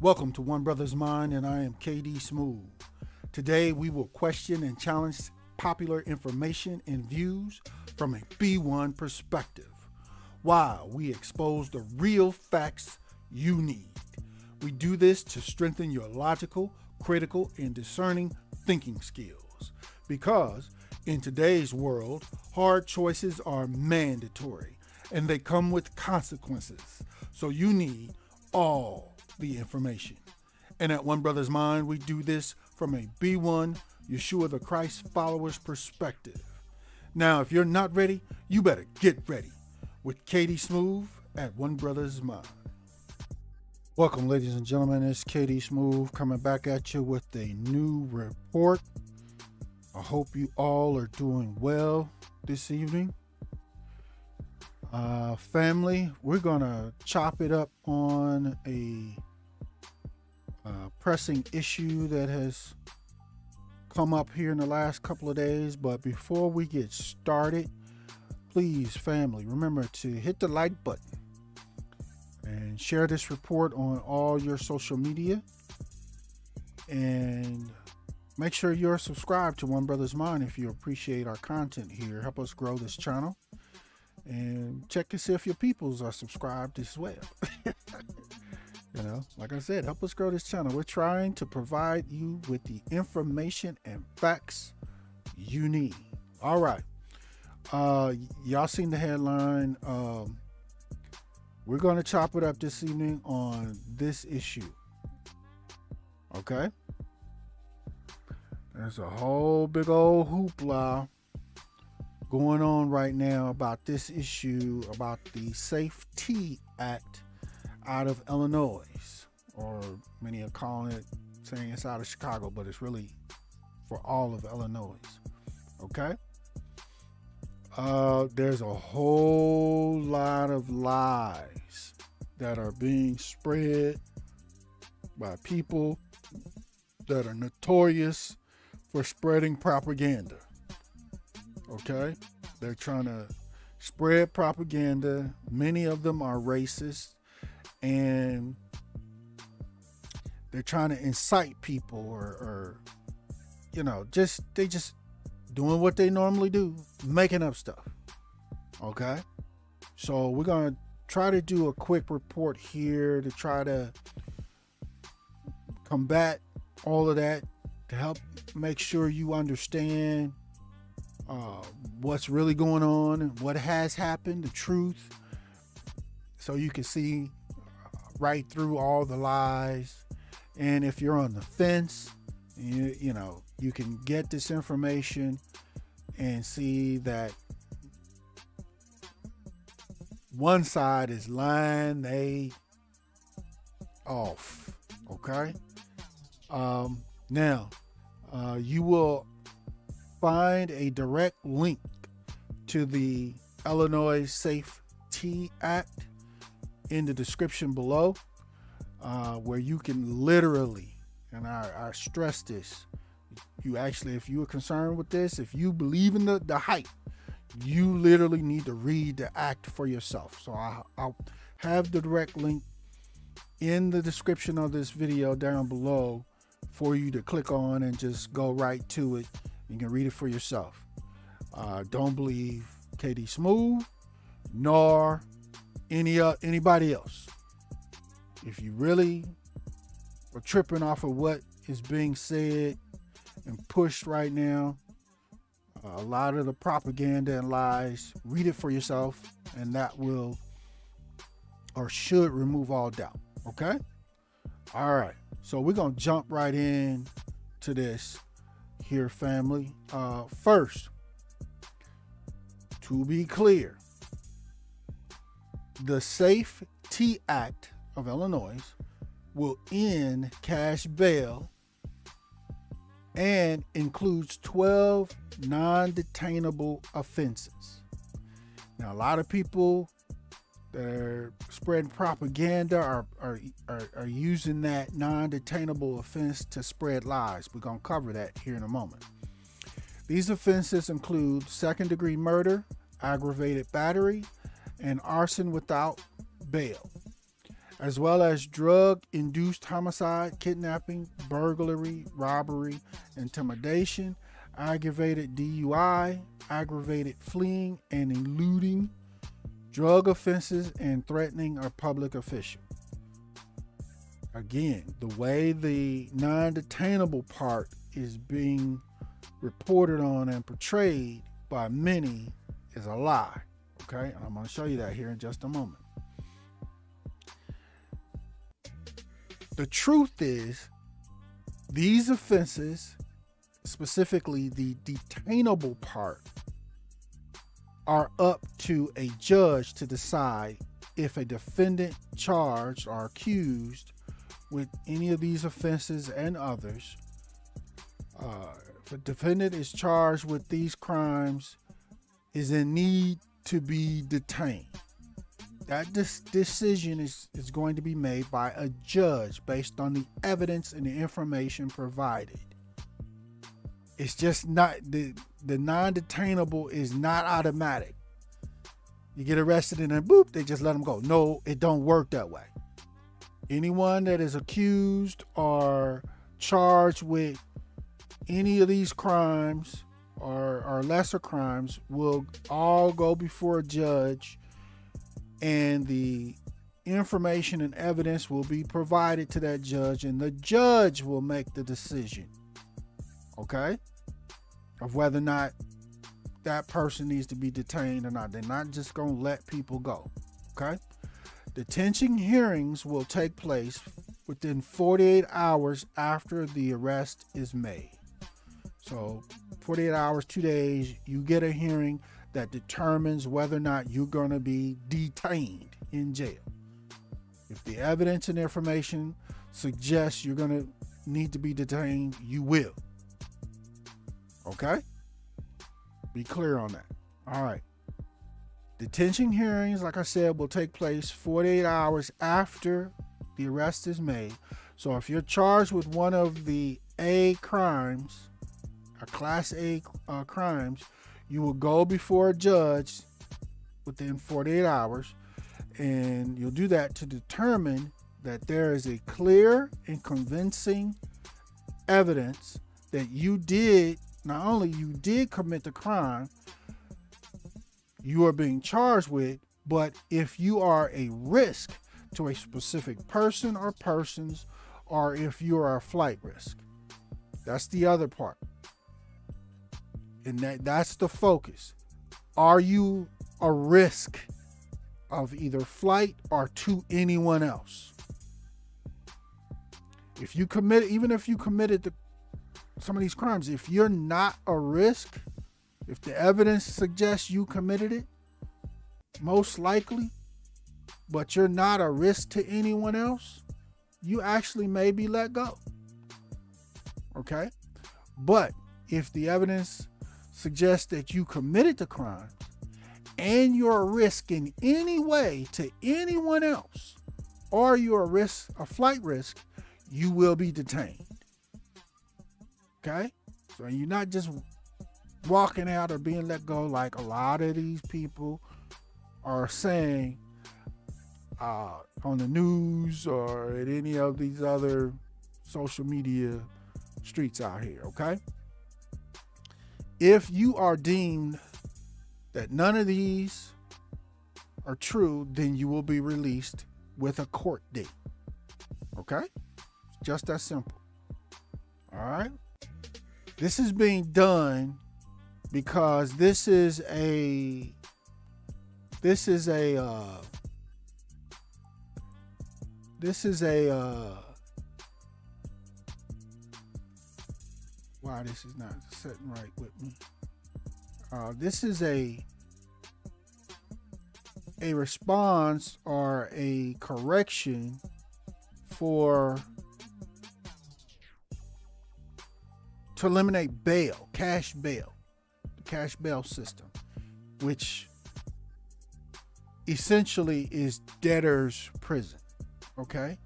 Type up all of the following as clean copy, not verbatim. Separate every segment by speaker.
Speaker 1: Welcome to One Brothas Mind, and I am KD Smooth. Today we will question and challenge popular information and views from a B1 perspective, while we expose the real facts you need. We do this to strengthen your logical, critical, and discerning thinking skills. Because in today's world, hard choices are mandatory and they come with consequences. So you need all the information. And at One Brothas Mind, we do this from a B1 Yeshua the Christ follower's perspective. Now, if you're not ready, you better get ready with KD Smooth at One Brothas Mind. Welcome, ladies and gentlemen. It's KD Smooth coming back at you with a new report. I hope you all are doing well this evening. Family, we're going to chop it up on a pressing issue that has come up here in the last couple of days. But before we get started, please, family, remember to hit the like button and share this report on all your social media. And make sure you're subscribed to One Brothas Mind if you appreciate our content here. Help us grow this channel. And check to see if your peoples are subscribed as well. You know, like I said, help us grow this channel. We're trying to provide you with the information and facts you need. All right. Y'all seen the headline. We're going to chop it up this evening on this issue. Okay. There's a whole big old hoopla going on right now about this issue, about the Safety Act out of Illinois, or many are calling it, saying it's out of Chicago, but it's really for all of Illinois. Okay. There's a whole lot of lies that are being spread by people that are notorious for spreading propaganda. Okay, they're trying to spread propaganda. Many of them are racist, and they're trying to incite people, or you know, they just doing what they normally do, making up stuff. Okay, so we're gonna try to do a quick report here to try to combat all of that, to help make sure you understand what's really going on and what has happened, the truth, so you can see right through all the lies. And if you're on the fence, you know, you can get this information and see that one side is lying they off. Okay. Now, you will find a direct link to the Illinois Safety Act in the description below, where you can literally, and I stress this, you actually, if you are concerned with this, if you believe in the hype, you literally need to read the act for yourself. So I'll have the direct link in the description of this video down below for you to click on and just go right to it. You can read it for yourself. Don't believe KD Smooth nor anybody else. If you really are tripping off of what is being said and pushed right now, a lot of the propaganda and lies, read it for yourself, and that will or should remove all doubt. Okay? All right. So we're going to jump right in to this here, family. First, to be clear, the Safety Act of Illinois will end cash bail and includes 12 non-detainable offenses. Now, a lot of people that are spreading propaganda are using that non-detainable offense to spread lies. We're going to cover that here in a moment. These offenses include second-degree murder, aggravated battery, and arson without bail. as well as drug-induced homicide, kidnapping, burglary, robbery, intimidation, aggravated DUI, aggravated fleeing and eluding, drug offenses, and threatening a public official. Again, the way the non-detainable part is being reported on and portrayed by many is a lie. Okay, and I'm going to show you that here in just a moment. The truth is, these offenses, specifically the detainable part, are up to a judge to decide if a defendant charged or accused with any of these offenses and others, if a defendant is charged with these crimes, is in need to be detained. That decision is going to be made by a judge based on the evidence and the information provided. It's just not, the non-detainable is not automatic. You get arrested and then boop, they just let them go. No, it don't work that way. Anyone that is accused or charged with any of these crimes or lesser crimes will all go before a judge, and the information and evidence will be provided to that judge, and the judge will make the decision, okay, of whether or not that person needs to be detained or not. They're not just going to let people go, okay? Detention hearings will take place within 48 hours after the arrest is made. So 48 hours, 2 days, you get a hearing that determines whether or not you're going to be detained in jail. If the evidence and information suggests you're going to need to be detained, you will. Okay? Be clear on that. All right. Detention hearings, like I said, will take place 48 hours after the arrest is made. So if you're charged with one of the A crimes, Class A crimes, you will go before a judge within 48 hours, and you'll do that to determine that there is a clear and convincing evidence that you did, not only you did commit the crime you are being charged with, but if you are a risk to a specific person or persons, or if you are a flight risk. That's the other part. And that's the focus. Are you a risk of either flight or to anyone else? If you commit, even if you committed some of these crimes, if you're not a risk, if the evidence suggests you committed it, most likely, but you're not a risk to anyone else, you actually may be let go. Okay? But if the evidence suggests that you committed the crime and you're a risk in any way to anyone else, or you're a flight risk, you will be detained. Okay? So you're not just walking out or being let go like a lot of these people are saying on the news or at any of these other social media streets out here, okay? If you are deemed that none of these are true, then you will be released with a court date, okay? Just that simple. All right? This is being done because this is a wow, this is not sitting right with me. This is a response or a correction to eliminate bail, cash bail, the cash bail system, which essentially is debtor's prison. Okay?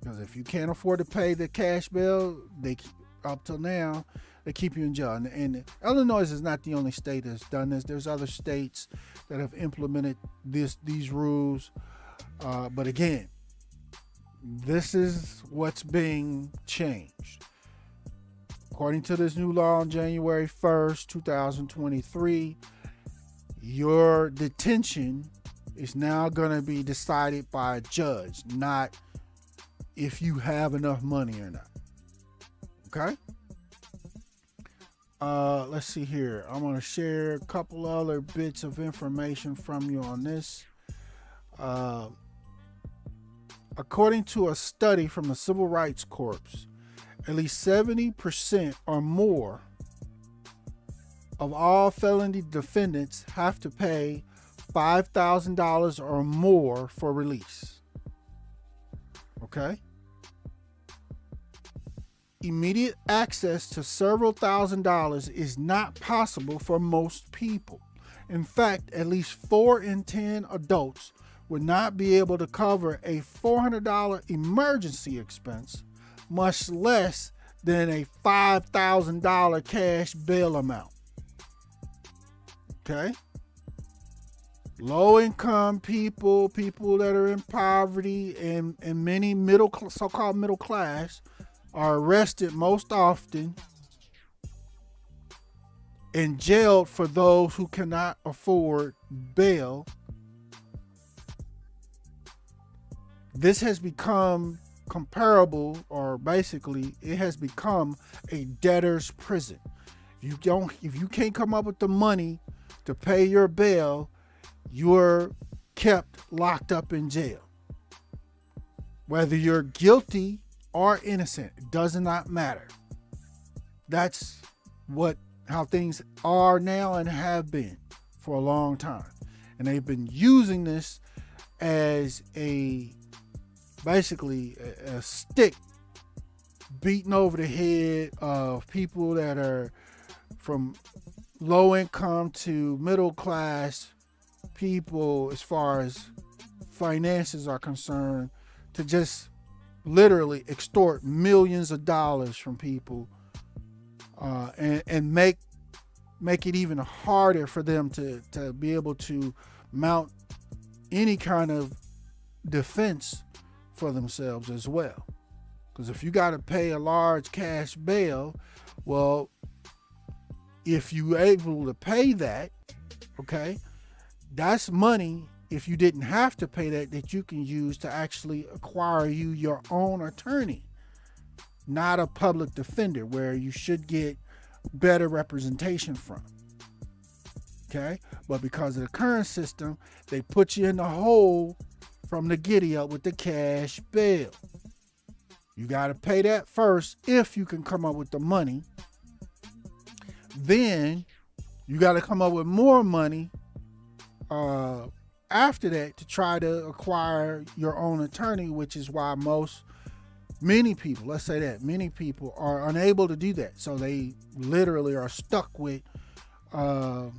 Speaker 1: Because if you can't afford to pay the cash bail, up till now, they keep you in jail. And Illinois is not the only state that's done this. There's other states that have implemented these rules. But again, this is what's being changed. According to this new law on January 1st, 2023, your detention is now going to be decided by a judge, not if you have enough money or not. Okay? Let's see here. I'm going to share a couple other bits of information from you on this. According to a study from the Civil Rights Corps, at least 70% or more of all felony defendants have to pay $5,000 or more for release. Okay? Immediate access to several $1,000s is not possible for most people. In fact, at least 4 in 10 adults would not be able to cover a $400 emergency expense, much less than a $5,000 cash bail amount. Okay? Low-income people that are in poverty, and many so-called middle class are arrested most often and jailed for those who cannot afford bail. This has become comparable, or basically it has become a debtor's prison. If you can't come up with the money to pay your bail, you're kept locked up in jail. Whether you're guilty or innocent, it does not matter. That's how things are now and have been for a long time. And they've been using this as basically a stick beating over the head of people that are from low income to middle class people, as far as finances are concerned, to just literally extort millions of dollars from people, and make it even harder for them to be able to mount any kind of defense for themselves as well. Because if you got to pay a large cash bail, well, if you're able to pay that, okay, that's money, if you didn't have to pay that you can use to actually acquire you your own attorney, not a public defender, where you should get better representation from. Okay? But because of the current system, they put you in the hole from the giddy up with the cash bail. You got to pay that first if you can come up with the money. Then you got to come up with more money after that to try to acquire your own attorney, which is why many people are unable to do that. So they literally are stuck with a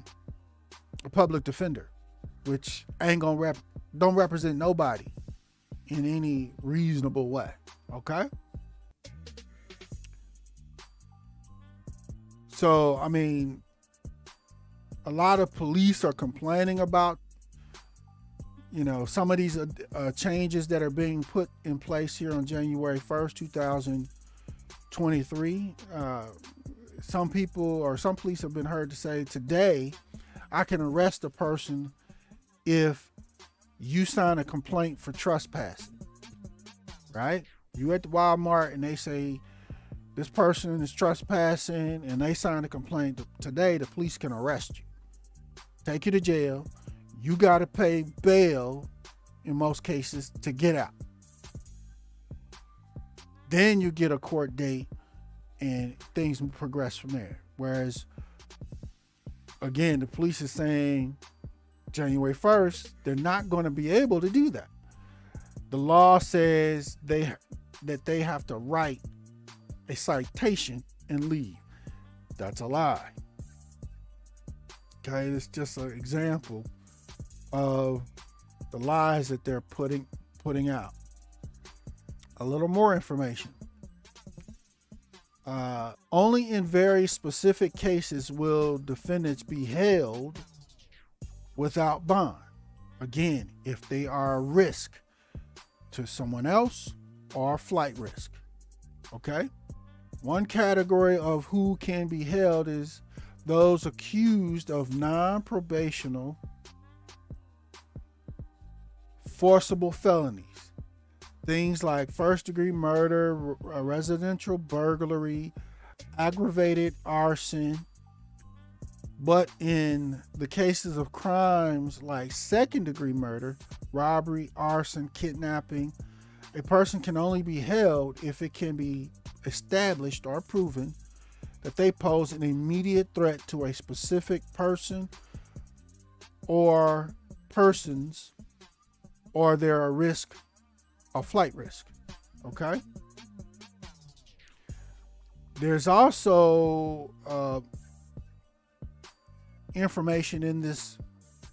Speaker 1: public defender, which ain't gonna don't represent nobody in any reasonable way. Okay? So, I mean, a lot of police are complaining about, some of these changes that are being put in place here on January 1st, 2023. Some police have been heard to say, today, I can arrest a person if you sign a complaint for trespassing, right? You at the Walmart and they say this person is trespassing and they sign a complaint. Today, the police can arrest you, take you to jail. You got to pay bail in most cases to get out. Then you get a court date and things progress from there. Whereas, again, the police is saying January 1st, they're not going to be able to do that. The law says that they have to write a citation and leave. That's a lie. Okay, it's just an example of the lies that they're putting out. A little more information. Only in very specific cases will defendants be held without bond. Again, if they are a risk to someone else or flight risk. Okay? One category of who can be held is those accused of non-probational forcible felonies. Things like first-degree murder, residential burglary, aggravated arson. But in the cases of crimes like second-degree murder, robbery, arson, kidnapping, a person can only be held if it can be established or proven that they pose an immediate threat to a specific person or persons, or they're a risk of flight risk. Okay? There's also information in this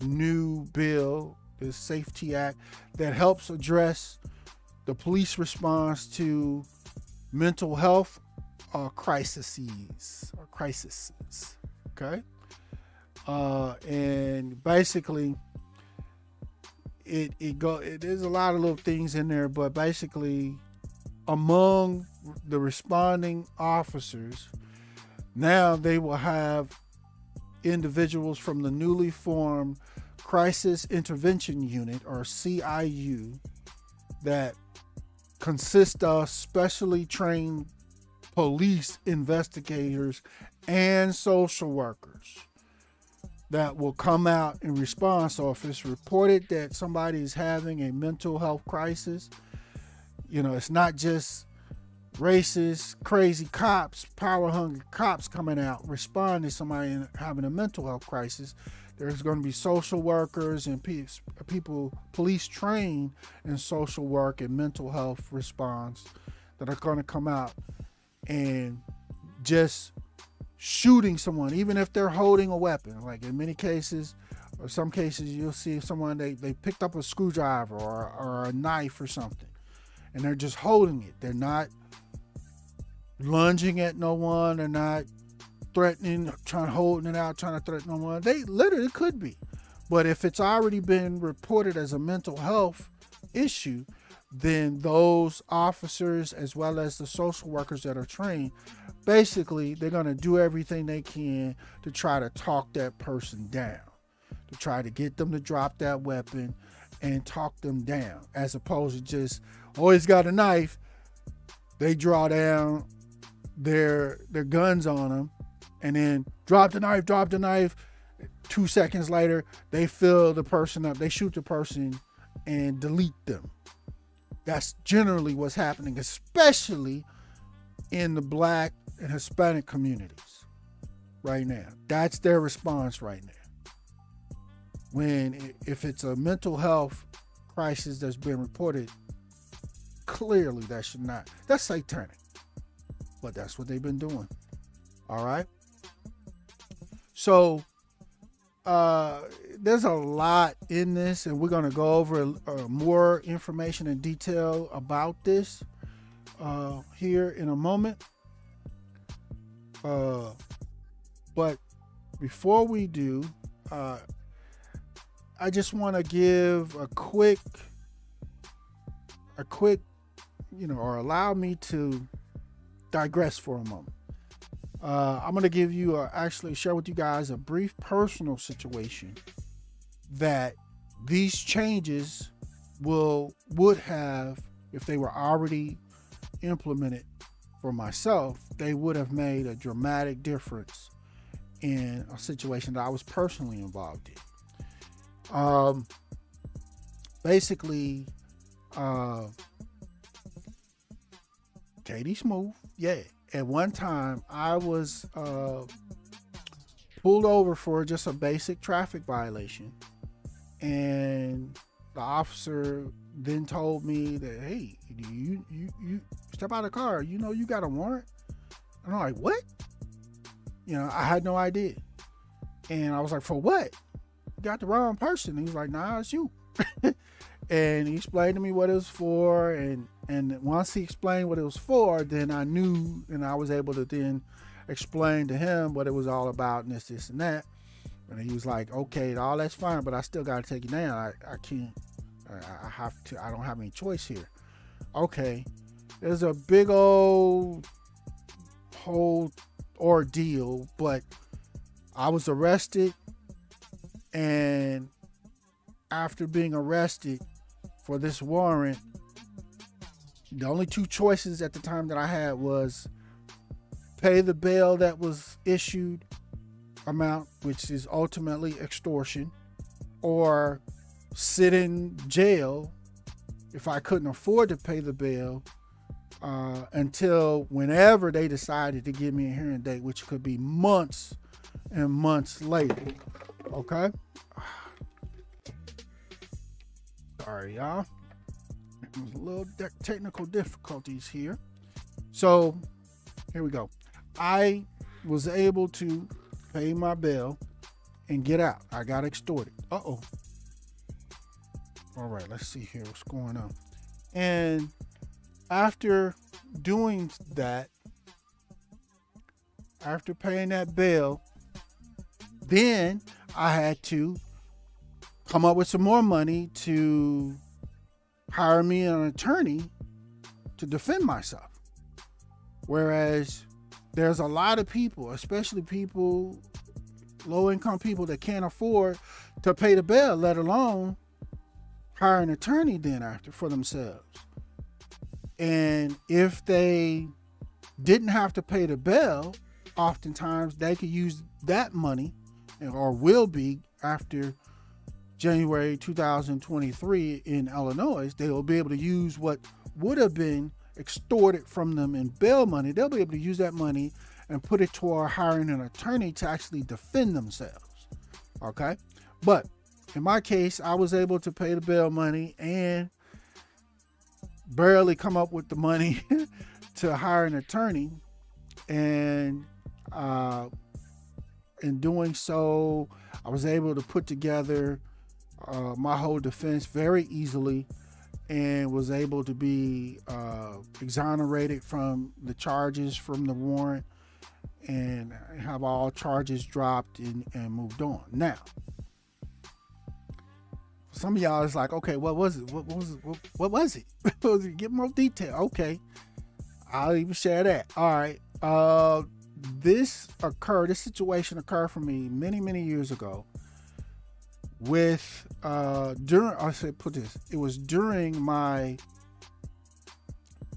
Speaker 1: new bill, this Safety Act, that helps address the police response to mental health crises. Okay? And basically, there's a lot of little things in there, but basically, among the responding officers, now they will have individuals from the newly formed Crisis Intervention Unit, or CIU, that consist of specially trained police investigators and social workers that will come out in response. So if it's reported that somebody is having a mental health crisis, it's not just racist, crazy cops, power-hungry cops coming out responding to somebody having a mental health crisis. There's going to be social workers and people, police trained in social work and mental health response, that are going to come out and just shooting someone, even if they're holding a weapon. Like in many cases, or some cases, you'll see someone, they picked up a screwdriver or a knife or something, and they're just holding it. They're not lunging at no one. They're not threatening, holding it out, trying to threaten no one. They literally could be. But if it's already been reported as a mental health issue, then those officers, as well as the social workers that are trained, basically, they're going to do everything they can to try to talk that person down, to try to get them to drop that weapon and talk them down, as opposed to just, he's got a knife. They draw down their guns on them and then drop the knife. 2 seconds later, they fill the person up. They shoot the person and delete them. That's generally what's happening, especially in the Black and Hispanic communities right now. That's their response right now. If it's a mental health crisis that's been reported, clearly that's satanic. But that's what they've been doing. All right. So there's a lot in this, and we're going to go over more information and detail about this here in a moment. But before we do, I just want to give a quick, or allow me to digress for a moment. I'm going to give you, share with you guys a brief personal situation that these changes would have, if they were already implemented for myself, they would have made a dramatic difference in a situation that I was personally involved in. Basically, Katie Smooth, yeah. At one time, I was pulled over for just a basic traffic violation, and the officer then told me that, hey, you step out of the car, you got a warrant? And I'm like, what? I had no idea. And I was like, for what? You got the wrong person. And he was like, nah, it's you. And he explained to me what it was for, and once he explained what it was for, then I knew, and I was able to then explain to him what it was all about, and this and that. And he was like, okay, all that's fine, but I still got to take you down. I can't, I have to, I don't have any choice here. Okay. There's a big old whole ordeal, but I was arrested, and after being arrested for this warrant, the only two choices at the time that I had was pay the bail that was issued amount, which is ultimately extortion, or sit in jail if I couldn't afford to pay the bail until whenever they decided to give me a hearing date, which could be months and months later. Okay? Sorry, y'all. There's a little technical difficulties here. So, here we go. I was able to pay my bail and get out. I got extorted. Uh-oh. All right, let's see here what's going on. And after doing that, after paying that bail, then I had to come up with some more money to hire me an attorney to defend myself. Whereas there's a lot of people, especially people, low-income people that can't afford to pay the bail, let alone hire an attorney then after for themselves. And if they didn't have to pay the bail, oftentimes they could use that money, or will be after January 2023 in Illinois. They will be able to use what would have been extorted from them in bail money. They'll be able to use that money and put it toward hiring an attorney to actually defend themselves. Okay? But in my case, I was able to pay the bail money and barely come up with the money to hire an attorney. And in doing so, I was able to put together my whole defense very easily, and was able to be exonerated from the charges from the warrant, and have all charges dropped and moved on. Now, some of y'all is like, okay, what was it? What was it? Get more detail. Okay, I'll even share that. All right. This situation occurred for me many years ago. It was during my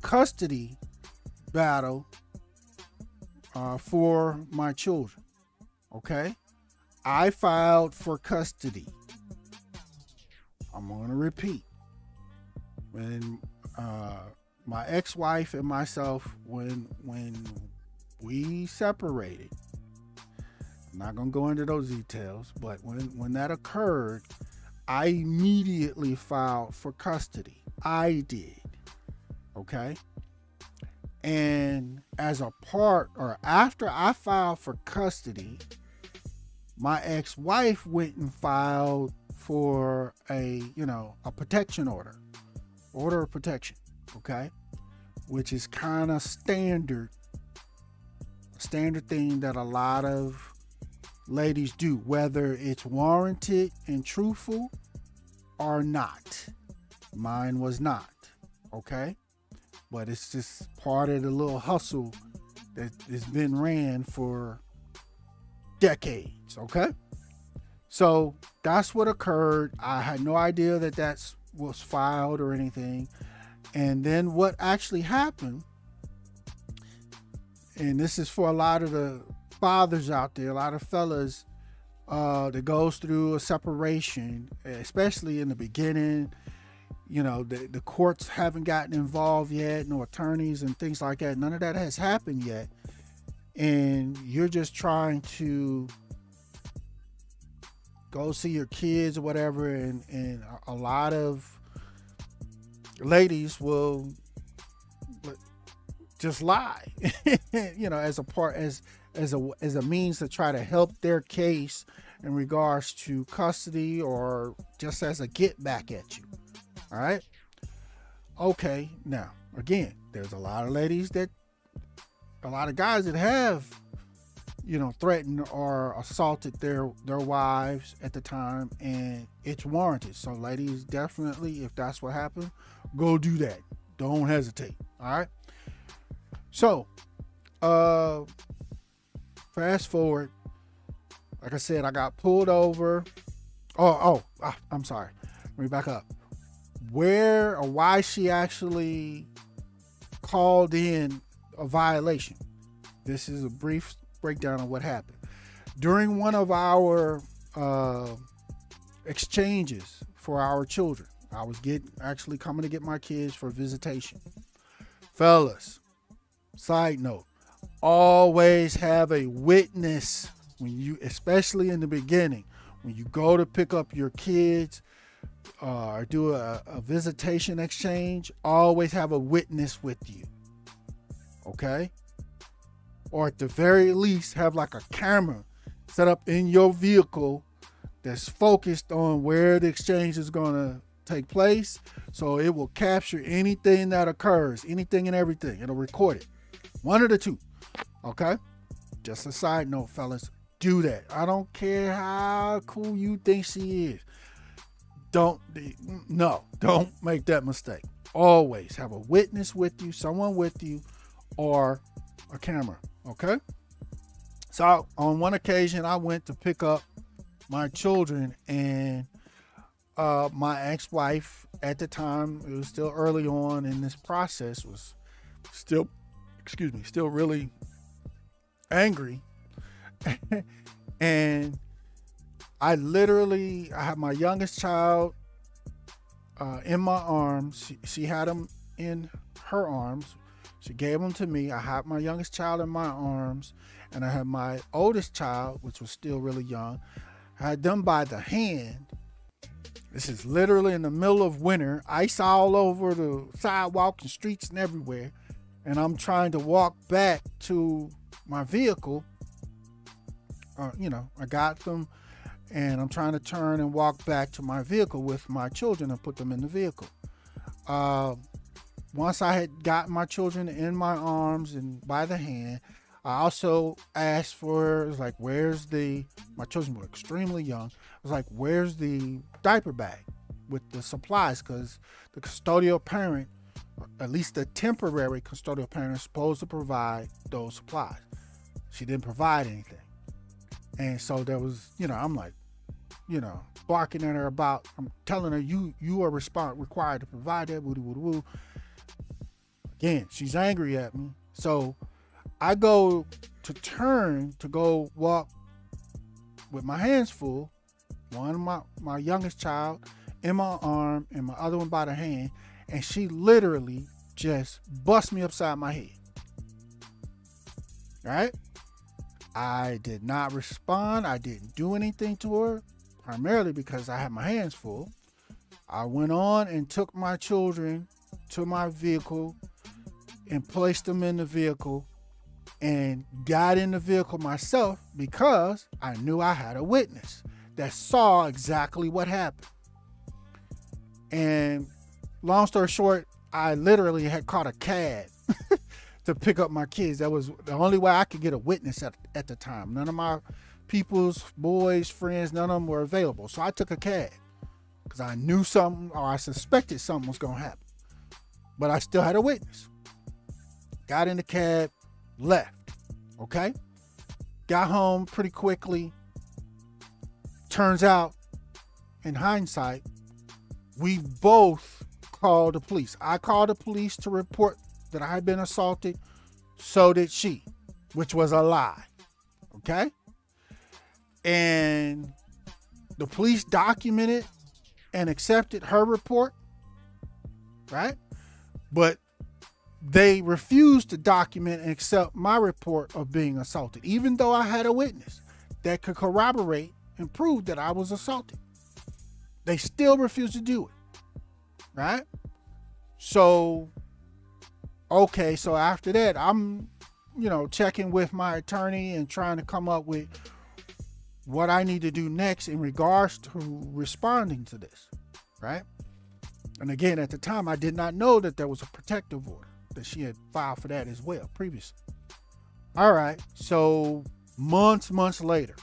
Speaker 1: custody battle for my children. Okay, I filed for custody. I'm going to repeat. When my ex-wife and myself, when we separated, I'm not going to go into those details, but when that occurred, I immediately filed for custody. I did. Okay? And as a part, or after I filed for custody, my ex-wife went and filed for a protection order of protection. Okay? Which is kind of standard thing that a lot of ladies do, whether it's warranted and truthful or not. Mine was not. Okay? But it's just part of the little hustle that has been ran for decades. Okay? So that's what occurred. I had no idea that was filed or anything. And then what actually happened, and this is for a lot of the fathers out there, a lot of fellas that goes through a separation, especially in the beginning. The courts haven't gotten involved yet, no attorneys and things like that. None of that has happened yet. And you're just trying to go see your kids or whatever. And a lot of ladies will just lie, as a means to try to help their case in regards to custody, or just as a get back at you. All right. Okay. Now, again, there's a lot of guys that have, threatened or assaulted their wives at the time, and it's warranted. So ladies, definitely, if that's what happened, go do that. Don't hesitate. All right. So, fast forward. Like I said, I got pulled over. I'm sorry. Let me back up. Where or why she actually called in a violation. This is a brief breakdown of what happened. During one of our exchanges for our children, I was actually coming to get my kids for visitation. Fellas, side note, always have a witness when you, especially in the beginning, when you go to pick up your kids or do a visitation exchange, always have a witness with you. Okay? Or at the very least, have like a camera set up in your vehicle that's focused on where the exchange is going to take place. So it will capture anything that occurs, anything and everything. It'll record it. One of the two. Okay? Just a side note, fellas. Do that. I don't care how cool you think she is. Don't make that mistake. Always have a witness with you, someone with you, or a camera. Okay? So on one occasion, I went to pick up my children, and my ex-wife at the time, it was still early on in this process, was still really angry. And I have my youngest child in my arms. She had him in her arms. She gave him to me. I had my youngest child in my arms, and I had my oldest child, which was still really young. I had them by the hand. This is literally in the middle of winter, ice all over the sidewalk and streets and everywhere. And I'm trying to walk back to my vehicle. I got them, and I'm trying to turn and walk back to my vehicle with my children and put them in the vehicle. Once I had gotten my children in my arms and by the hand, I also asked for, my children were extremely young. I was like, where's the diaper bag with the supplies? Because the custodial parent, at least the temporary custodial parent, is supposed to provide those supplies. She didn't provide anything. And so there was, I'm like, barking at her about, I'm telling her, you are required to provide that, woo. Again, she's angry at me. So I go to turn to go walk with my hands full, one of my youngest child in my arm and my other one by the hand, and she literally just bust me upside my head. All right? I did not respond. I didn't do anything to her, primarily because I had my hands full. I went on and took my children to my vehicle and placed them in the vehicle and got in the vehicle myself because I knew I had a witness that saw exactly what happened. And long story short, I literally had caught a cab to pick up my kids. That was the only way I could get a witness at the time. None of my people's boys, friends, none of them were available. So I took a cab because I knew something, or I suspected something was going to happen. But I still had a witness. Got in the cab, left. Okay? Got home pretty quickly. Turns out, in hindsight, we both called the police. I called the police to report that I had been assaulted. So did she, which was a lie. Okay? And the police documented and accepted her report. Right? But they refused to document and accept my report of being assaulted, even though I had a witness that could corroborate and prove that I was assaulted. They still refused to do it. Right? So, okay, so after that, I'm, checking with my attorney and trying to come up with what I need to do next in regards to responding to this. Right? And again, at the time, I did not know that there was a protective order, that she had filed for that as well previously. All right. So months later,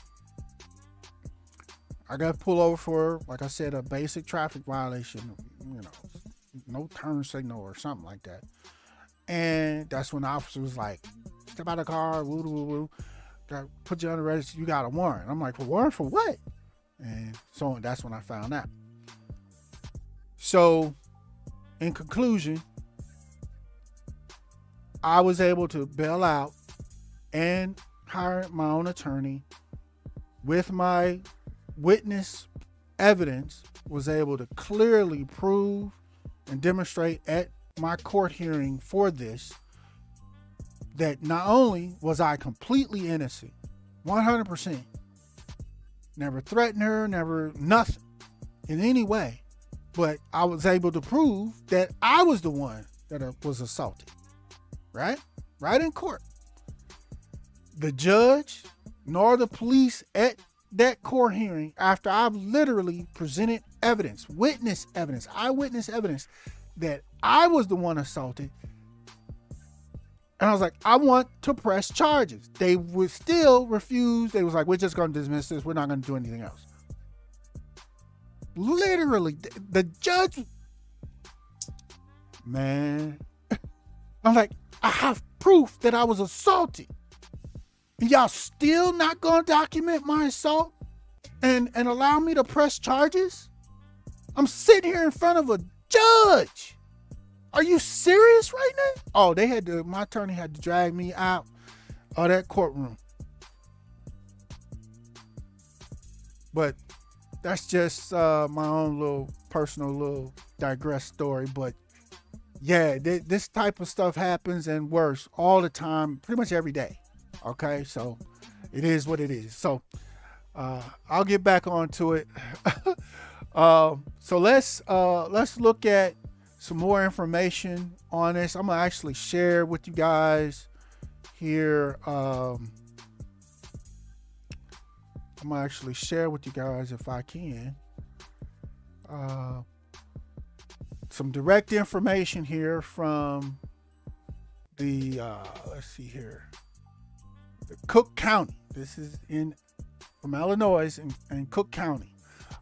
Speaker 1: I got pulled over for, like I said, a basic traffic violation, no turn signal or something like that. And that's when the officer was like, step out of the car, woo, woo, woo. Put you on the register. You got a warrant. I'm like, a warrant for what? And so that's when I found out. So, in conclusion, I was able to bail out and hire my own attorney. With my witness evidence, was able to clearly prove and demonstrate at my court hearing for this that not only was I completely innocent, 100%, never threatened her, never nothing in any way, but I was able to prove that I was the one that was assaulted, right in court. The judge nor the police at that court hearing, after I've literally presented evidence, witness evidence, eyewitness evidence that I was the one assaulted, and I was like, I want to press charges. They would still refuse. They was like, we're just going to dismiss this. We're not going to do anything else. Literally, the judge, man, I'm like, I have proof that I was assaulted. And y'all still not going to document my assault and allow me to press charges? I'm sitting here in front of a judge. Are you serious right now? Oh, my attorney had to drag me out of that courtroom. But that's just my own little personal little digress story. But yeah, this type of stuff happens and worse all the time, pretty much every day. Okay, so it is what it is. So I'll get back onto it. So let's look at some more information on this. I'm gonna actually share with you guys here. I'm gonna actually share with you guys, if I can, some direct information here from the let's see here, the Cook County. This is from Illinois and Cook County.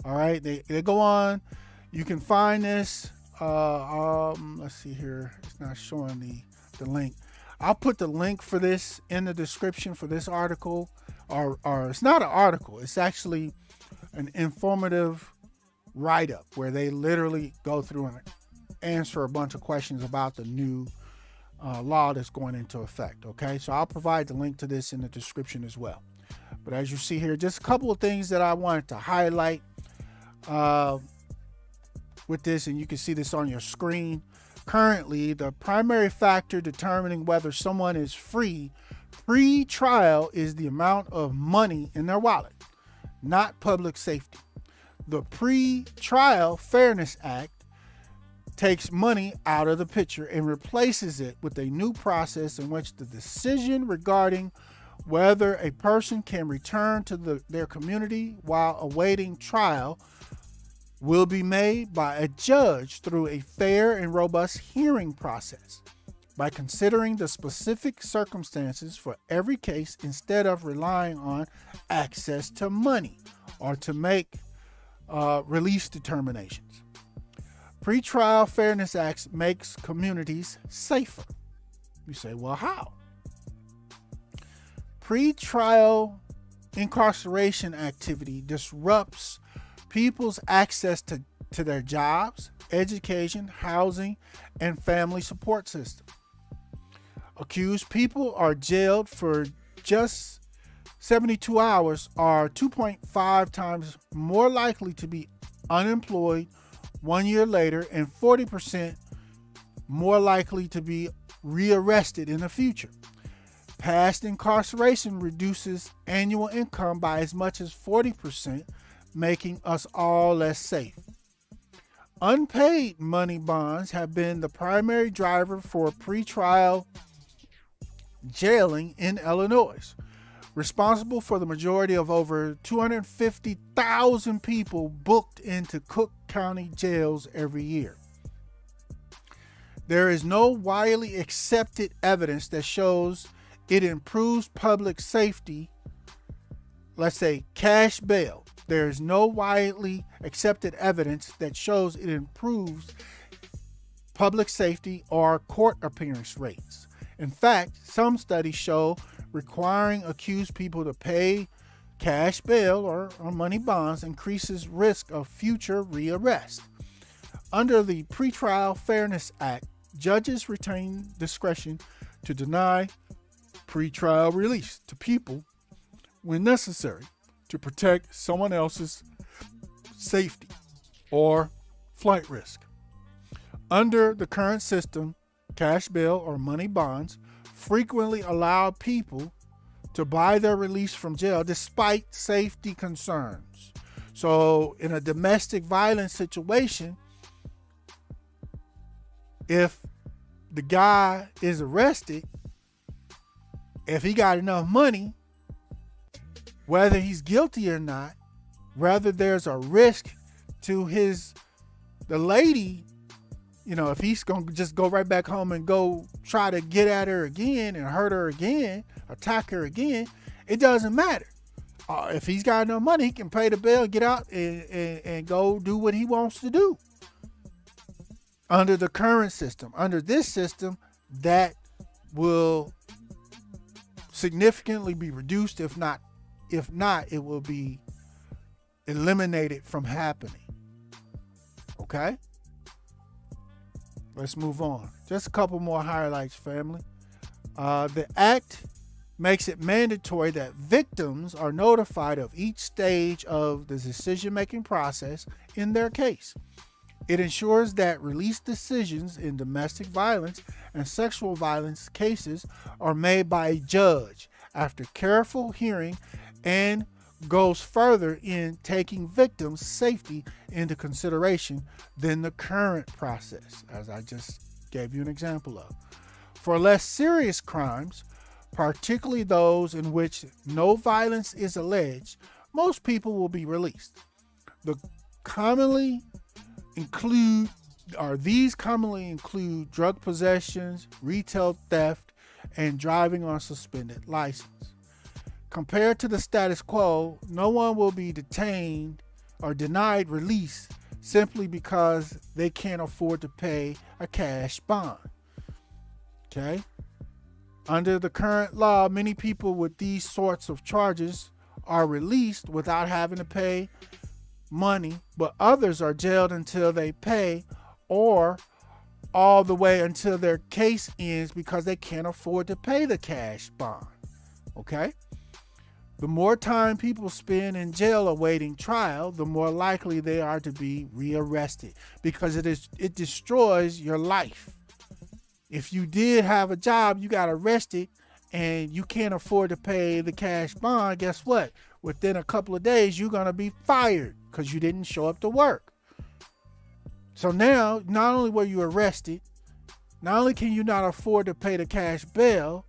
Speaker 1: All right, they go on. You can find this. Let's see here. It's not showing the link. I'll put the link for this in the description for this article, or it's not an article. It's actually an informative write-up where they literally go through and answer a bunch of questions about the new law that's going into effect. Okay, so I'll provide the link to this in the description as well. But as you see here, just a couple of things that I wanted to highlight with this, and you can see this on your screen. Currently, the primary factor determining whether someone is free pre-trial is the amount of money in their wallet, not public safety. The Pre-Trial Fairness Act takes money out of the picture and replaces it with a new process in which the decision regarding whether a person can return to their community while awaiting trial will be made by a judge through a fair and robust hearing process by considering the specific circumstances for every case instead of relying on access to money or to make release determinations. Pre-Trial Fairness Act makes communities safer. You say, well, how? Pre-trial incarceration activity disrupts people's access to their jobs, education, housing, and family support system. Accused people are jailed for just 72 hours are 2.5 times more likely to be unemployed 1 year later and 40% more likely to be rearrested in the future. Past incarceration reduces annual income by as much as 40%, making us all less safe. Unpaid money bonds have been the primary driver for pretrial jailing in Illinois, responsible for the majority of over 250,000 people booked into Cook County jails every year. There is no widely accepted evidence that shows it improves public safety. Let's say cash bail. There is no widely accepted evidence that shows it improves public safety, or court appearance rates. In fact, some studies show requiring accused people to pay cash bail or money bonds increases risk of future rearrest. Under the Pretrial Fairness Act, judges retain discretion to deny pretrial release to people when necessary to protect someone else's safety or flight risk. Under the current system, cash bail or money bonds frequently allow people to buy their release from jail despite safety concerns. So in a domestic violence situation, if the guy is arrested, if he got enough money, whether he's guilty or not, whether there's a risk to the lady, if he's going to just go right back home and go try to get at her again and hurt her again, attack her again, it doesn't matter. If he's got enough money, he can pay the bill, get out and go do what he wants to do. Under the current system, under this system, that will significantly be reduced. If not, it will be eliminated from happening. Okay? Let's move on. Just a couple more highlights, family. The act makes it mandatory that victims are notified of each stage of the decision-making process in their case. It ensures that release decisions in domestic violence and sexual violence cases are made by a judge after careful hearing and goes further in taking victims' safety into consideration than the current process, as I just gave you an example of. For less serious crimes, particularly those in which no violence is alleged, most people will be released. These commonly include drug possessions, retail theft, and driving on suspended license. Compared to the status quo, no one will be detained or denied release simply because they can't afford to pay a cash bond. Okay? Under the current law, many people with these sorts of charges are released without having to pay money, but others are jailed until they pay or all the way until their case ends because they can't afford to pay the cash bond. Okay? The more time people spend in jail awaiting trial, the more likely they are to be rearrested because it destroys your life. If you did have a job, you got arrested and you can't afford to pay the cash bond, guess what? Within a couple of days, you're going to be fired because you didn't show up to work. So now, not only were you arrested, not only can you not afford to pay the cash bail,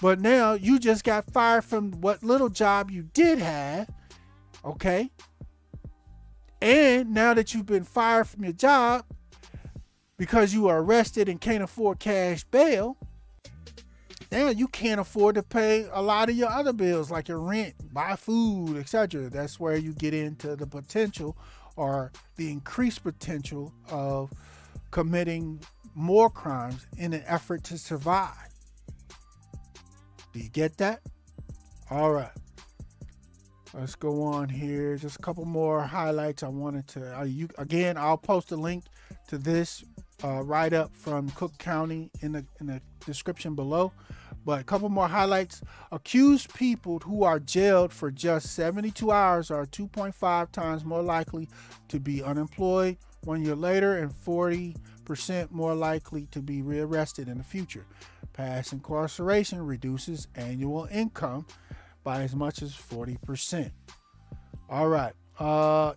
Speaker 1: but now you just got fired from what little job you did have, okay? And now that you've been fired from your job because you were arrested and can't afford cash bail, now you can't afford to pay a lot of your other bills like your rent, buy food, etc. That's where you get into the potential or the increased potential of committing more crimes in an effort to survive. Do you get that? All right. Let's go on here. Just a couple more highlights I wanted to... again, I'll post a link to this write-up from Cook County in the description below. But a couple more highlights. Accused people who are jailed for just 72 hours are 2.5 times more likely to be unemployed 1 year later and 40% more likely to be rearrested in the future. Past incarceration reduces annual income by as much as 40%. All right.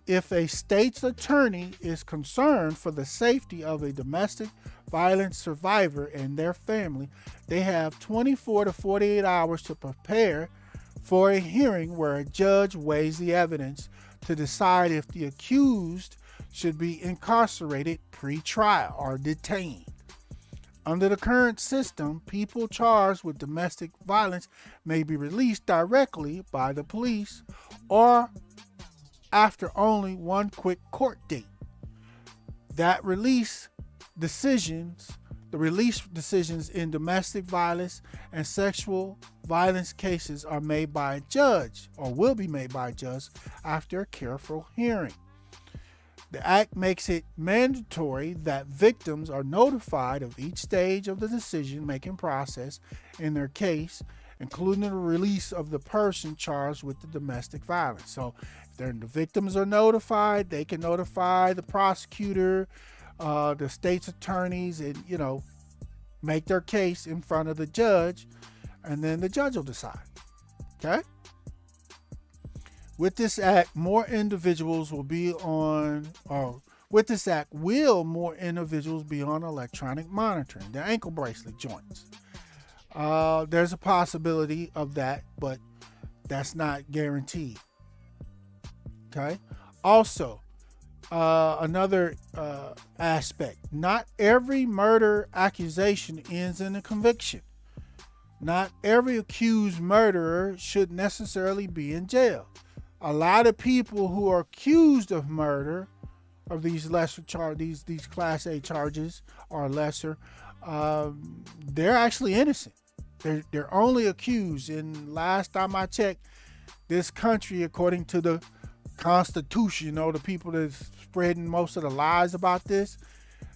Speaker 1: If a state's attorney is concerned for the safety of a domestic violence survivor and their family, they have 24 to 48 hours to prepare for a hearing where a judge weighs the evidence to decide if the accused should be incarcerated pre-trial or detained. Under the current system, people charged with domestic violence may be released directly by the police or after only one quick court date. That release decisions, the release decisions in domestic violence and sexual violence cases are made by a judge, or will be made by a judge after a careful hearing. The act makes it mandatory that victims are notified of each stage of the decision-making process in their case, including the release of the person charged with the domestic violence. So if the victims are notified, they can notify the prosecutor, the state's attorneys, and, make their case in front of the judge, and then the judge will decide. Okay? With this act, more individuals will be on electronic monitoring, the ankle bracelet joints. There's a possibility of that, but that's not guaranteed. Okay? Also, another aspect, not every murder accusation ends in a conviction. Not every accused murderer should necessarily be in jail. A lot of people who are accused of murder, of these lesser charges, these Class A charges or lesser, they're actually innocent. They're only accused. And last time I checked, this country, according to the Constitution, the people that's spreading most of the lies about this,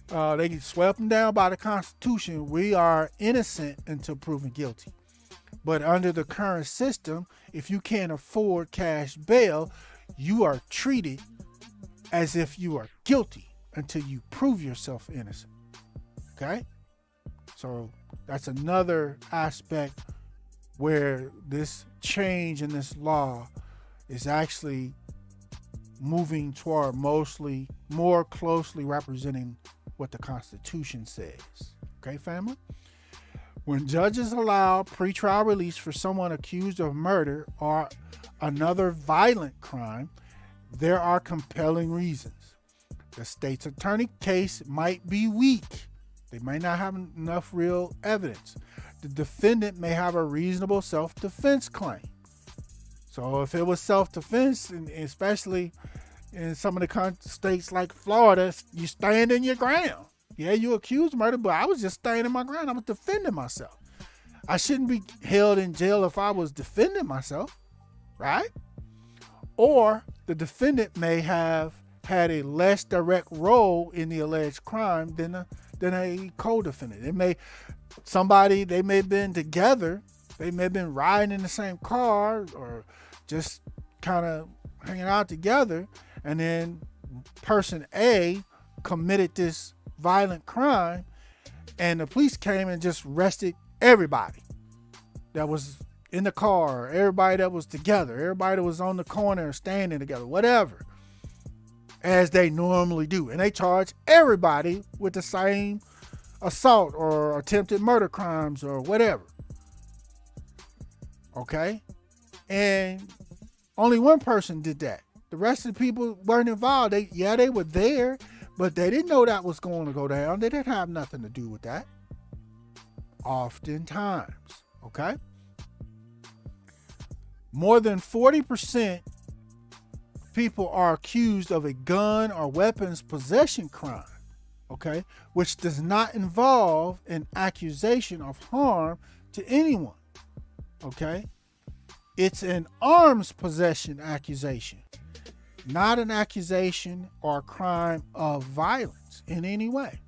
Speaker 1: they get swept them down by the Constitution. We are innocent until proven guilty. But under the current system, if you can't afford cash bail, you are treated as if you are guilty until you prove yourself innocent. Okay? So that's another aspect where this change in this law is actually moving toward more closely representing what the Constitution says. Okay, family? When judges allow pretrial release for someone accused of murder or another violent crime, there are compelling reasons. The state's attorney case might be weak. They may not have enough real evidence. The defendant may have a reasonable self-defense claim. So if it was self-defense, and especially in some of the states like Florida, you stand in your ground. Yeah, you accused murder, but I was just standing my ground. I was defending myself. I shouldn't be held in jail if I was defending myself, right? Or the defendant may have had a less direct role in the alleged crime than a co-defendant. They may have been together. They may have been riding in the same car or just kind of hanging out together. And then person A committed this violent crime, and the police came and just arrested everybody that was in the car, everybody that was together, everybody that was on the corner standing together, whatever, as they normally do. And they charge everybody with the same assault or attempted murder crimes or whatever. Okay? And only one person did that. The rest of the people weren't involved. They were there, but they didn't know that was going to go down. They didn't have nothing to do with that. Oftentimes. Okay? More than 40% people are accused of a gun or weapons possession crime. Okay? Which does not involve an accusation of harm to anyone. Okay? It's an arms possession accusation. Not an accusation or crime of violence in any way.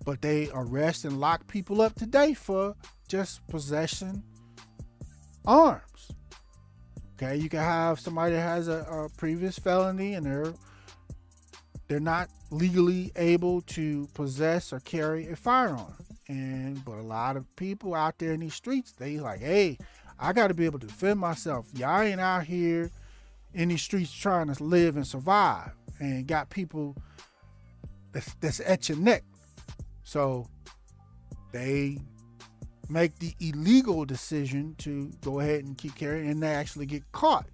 Speaker 1: But they arrest and lock people up today for just possessing arms. Okay, you can have somebody that has a previous felony and they're not legally able to possess or carry a firearm. But a lot of people out there in these streets, they like, hey, I got to be able to defend myself. Y'all ain't out here in these streets trying to live and survive, and got people that's at your neck. So they make the illegal decision to go ahead and keep carrying, and they actually get caught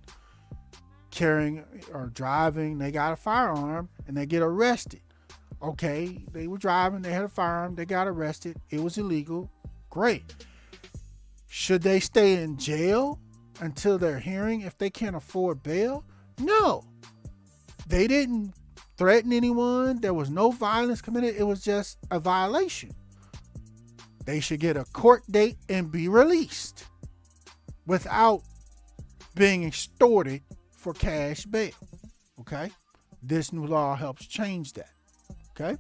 Speaker 1: carrying or driving. They got a firearm and they get arrested. Okay, they were driving, they had a firearm, they got arrested. It was illegal. Great. Should they stay in jail until their hearing if they can't afford bail? No. They didn't threaten anyone. There was no violence committed. It was just a violation. They should get a court date and be released without being extorted for cash bail. Okay? This new law helps change that. Okay?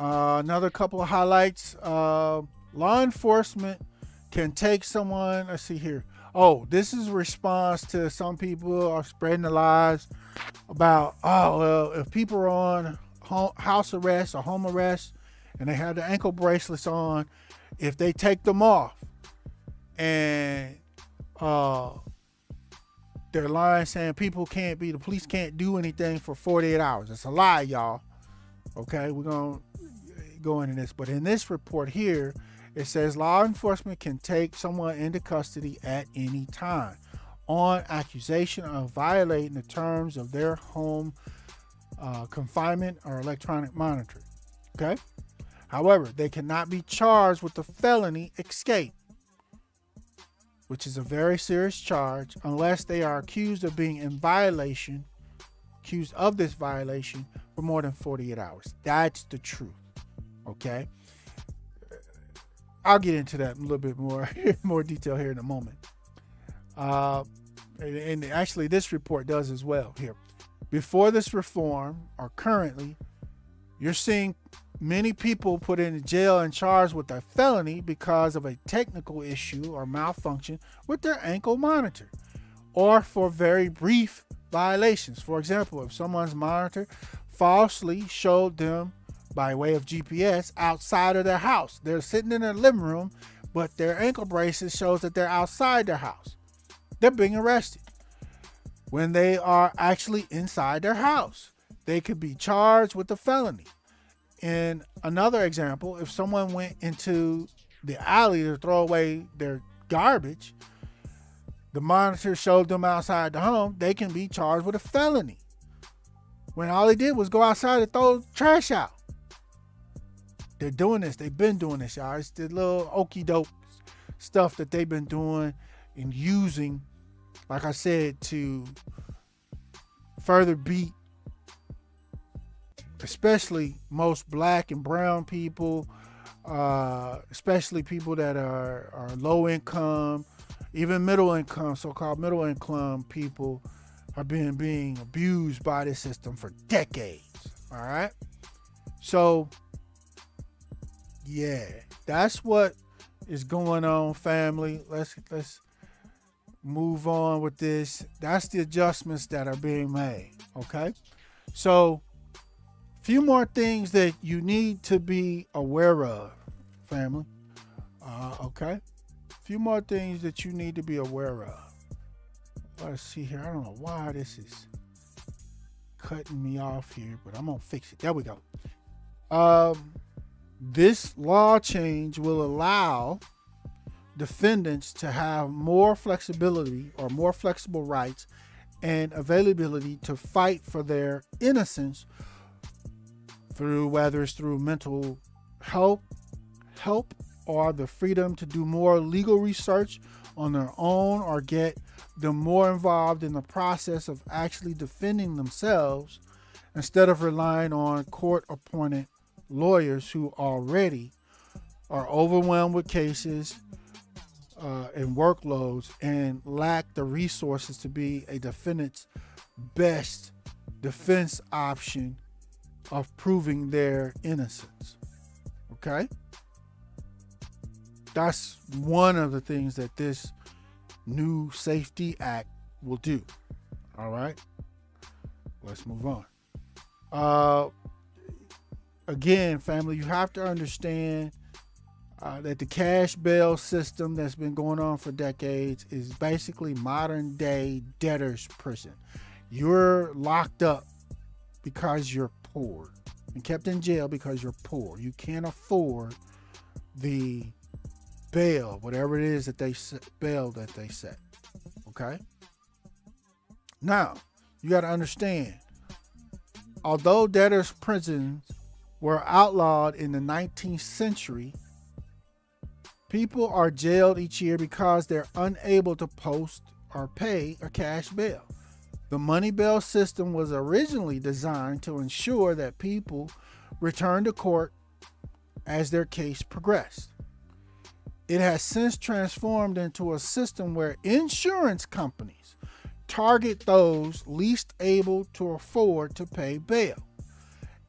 Speaker 1: Another couple of highlights. Law enforcement can take someone, let's see here. Oh, this is a response to some people are spreading the lies about, if people are on house arrest or home arrest and they have the ankle bracelets on, if they take them off and they're lying saying the police can't do anything for 48 hours. It's a lie, y'all. Okay, we're going to go into this. But in this report here, it says law enforcement can take someone into custody at any time on accusation of violating the terms of their home confinement or electronic monitoring. Okay? However, they cannot be charged with the felony escape, which is a very serious charge, unless they are accused of being accused of this violation for more than 48 hours. That's the truth. Okay? I'll get into that in a little bit more detail here in a moment. And actually this report does as well here. Before this reform, or currently, you're seeing many people put in jail and charged with a felony because of a technical issue or malfunction with their ankle monitor, or for very brief violations. For example, if someone's monitor falsely showed them by way of GPS outside of their house. They're sitting in their living room, but their ankle bracelet shows that they're outside their house. They're being arrested when they are actually inside their house. They could be charged with a felony. In another example, if someone went into the alley to throw away their garbage, the monitor showed them outside the home, they can be charged with a felony when all they did was go outside and throw trash out. They're doing this. They've been doing this, y'all. It's the little okie doke stuff that they've been doing and using, like I said, to further beat especially most black and brown people, especially people that are low income, even middle income, so-called middle income people are being abused by this system for decades. All right. So yeah, that's what is going on, family. Let's move on with this. That's the adjustments that are being made. Okay. So a few more things that you need to be aware of, family. Okay. A few more things that you need to be aware of. Let's see here. I don't know why this is cutting me off here, but I'm going to fix it. There we go. This law change will allow defendants to have more flexibility or more flexible rights and availability to fight for their innocence through whether it's through mental help or the freedom to do more legal research on their own, or get them more involved in the process of actually defending themselves instead of relying on court-appointed lawyers who already are overwhelmed with cases and workloads and lack the resources to be a defendant's best defense option of proving their innocence. Okay? That's one of the things that this new Safety Act will do. All right? Let's move on. Again, family, you have to understand that the cash bail system that's been going on for decades is basically modern day debtor's prison. You're locked up because you're poor and kept in jail because you're poor. You can't afford the bail, whatever it is that they set. Okay? Now, you got to understand, although debtors' prisons were outlawed in the 19th century, people are jailed each year because they're unable to post or pay a cash bail. The money bail system was originally designed to ensure that people returned to court as their case progressed. It has since transformed into a system where insurance companies target those least able to afford to pay bail,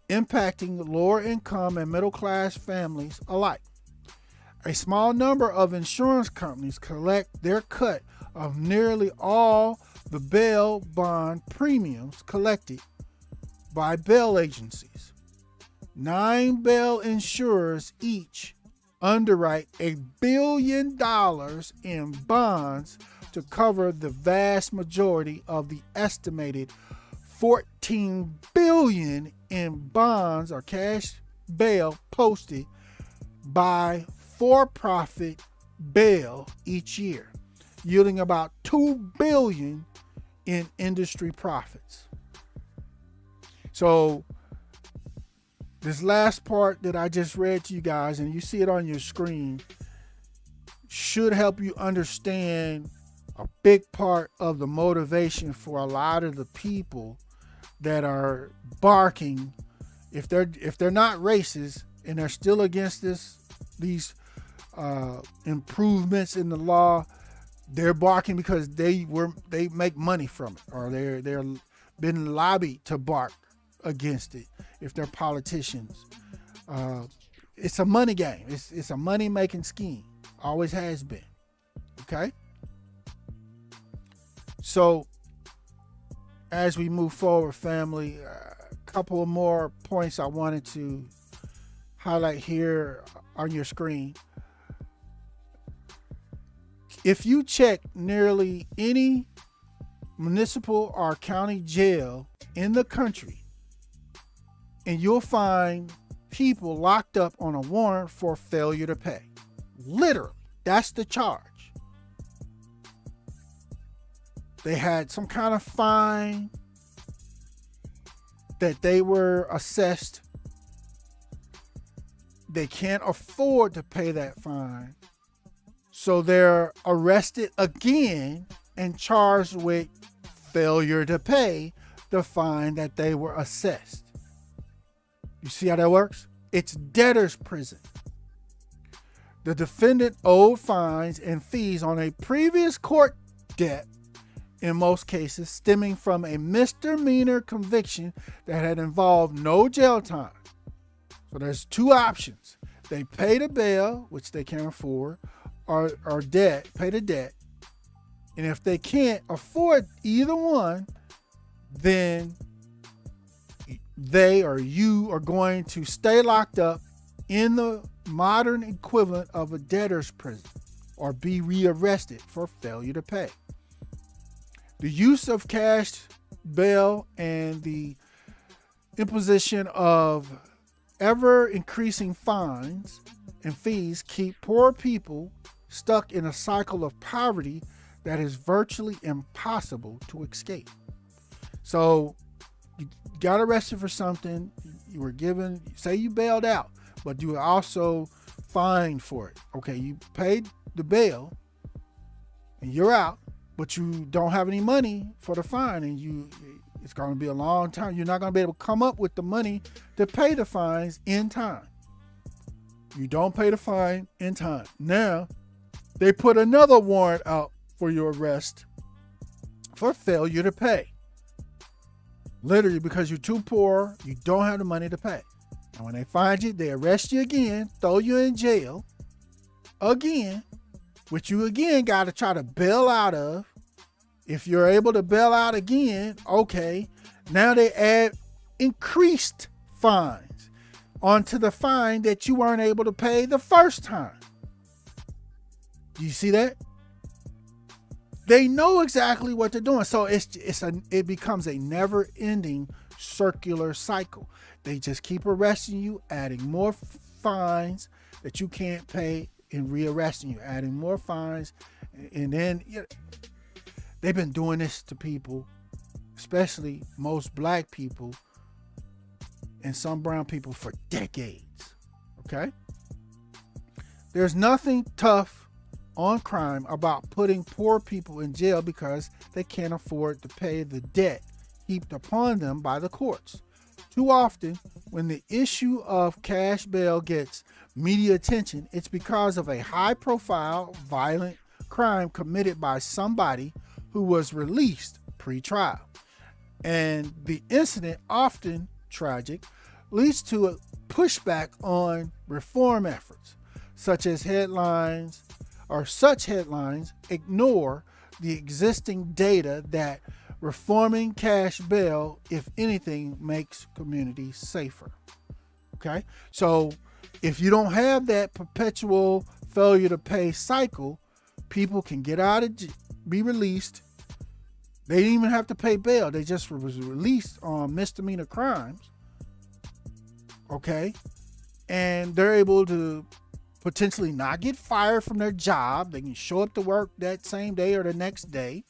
Speaker 1: impacting lower income and middle class families alike. A small number of insurance companies collect their cut of nearly all the bail bond premiums collected by bail agencies. 9 bail insurers each underwrite $1 billion in bonds to cover the vast majority of the estimated $14 billion in bonds or cash bail posted by for-profit bail each year, yielding about $2 billion in industry profits. So this last part that I just read to you guys, and you see it on your screen, should help you understand a big part of the motivation for a lot of the people that are barking, if they're not racist and they're still against these improvements in the law, they're barking because they make money from it, or they're been lobbied to bark against it. If they're politicians, it's a money game. It's a money making scheme. Always has been. Okay. So as we move forward, family, a couple of more points I wanted to highlight here on your screen. If you check nearly any municipal or county jail in the country, and you'll find people locked up on a warrant for failure to pay. Literally, that's the charge. They had some kind of fine that they were assessed. They can't afford to pay that fine. So they're arrested again and charged with failure to pay the fine that they were assessed. You see how that works? It's debtor's prison. The defendant owed fines and fees on a previous court debt, in most cases stemming from a misdemeanor conviction that had involved no jail time. So there's two options. They pay the bail, which they can't afford, or pay the debt. And if they can't afford either one, then they or you are going to stay locked up in the modern equivalent of a debtor's prison or be rearrested for failure to pay. The use of cash bail and the imposition of ever increasing fines and fees keep poor people stuck in a cycle of poverty that is virtually impossible to escape. So you got arrested for something, you were given, say you bailed out, but you were also fined for it. Okay, you paid the bail and you're out, but you don't have any money for the fine, and it's going to be a long time. You're not going to be able to come up with the money to pay the fines in time. You don't pay the fine in time. Now, they put another warrant out for your arrest for failure to pay. Literally, because you're too poor, you don't have the money to pay. And when they find you, they arrest you again, throw you in jail again, which you again got to try to bail out of. If you're able to bail out again, okay, now they add increased fines onto the fine that you weren't able to pay the first time. Do you see that? They know exactly what they're doing. So it becomes a never-ending circular cycle. They just keep arresting you, adding more fines that you can't pay, and rearresting you, adding more fines. And then they've been doing this to people, especially most black people and some brown people, for decades. Okay? There's nothing tough on crime about putting poor people in jail because they can't afford to pay the debt heaped upon them by the courts. Too often, when the issue of cash bail gets media attention, it's because of a high-profile, violent crime committed by somebody who was released pre-trial. And the incident, often tragic, leads to a pushback on reform efforts, such headlines ignore the existing data that reforming cash bail, if anything, makes communities safer. Okay? So if you don't have that perpetual failure to pay cycle, people can get out of be released. They didn't even have to pay bail. They just was released on misdemeanor crimes. Okay? And they're able to potentially not get fired from their job. They can show up to work that same day or the next day,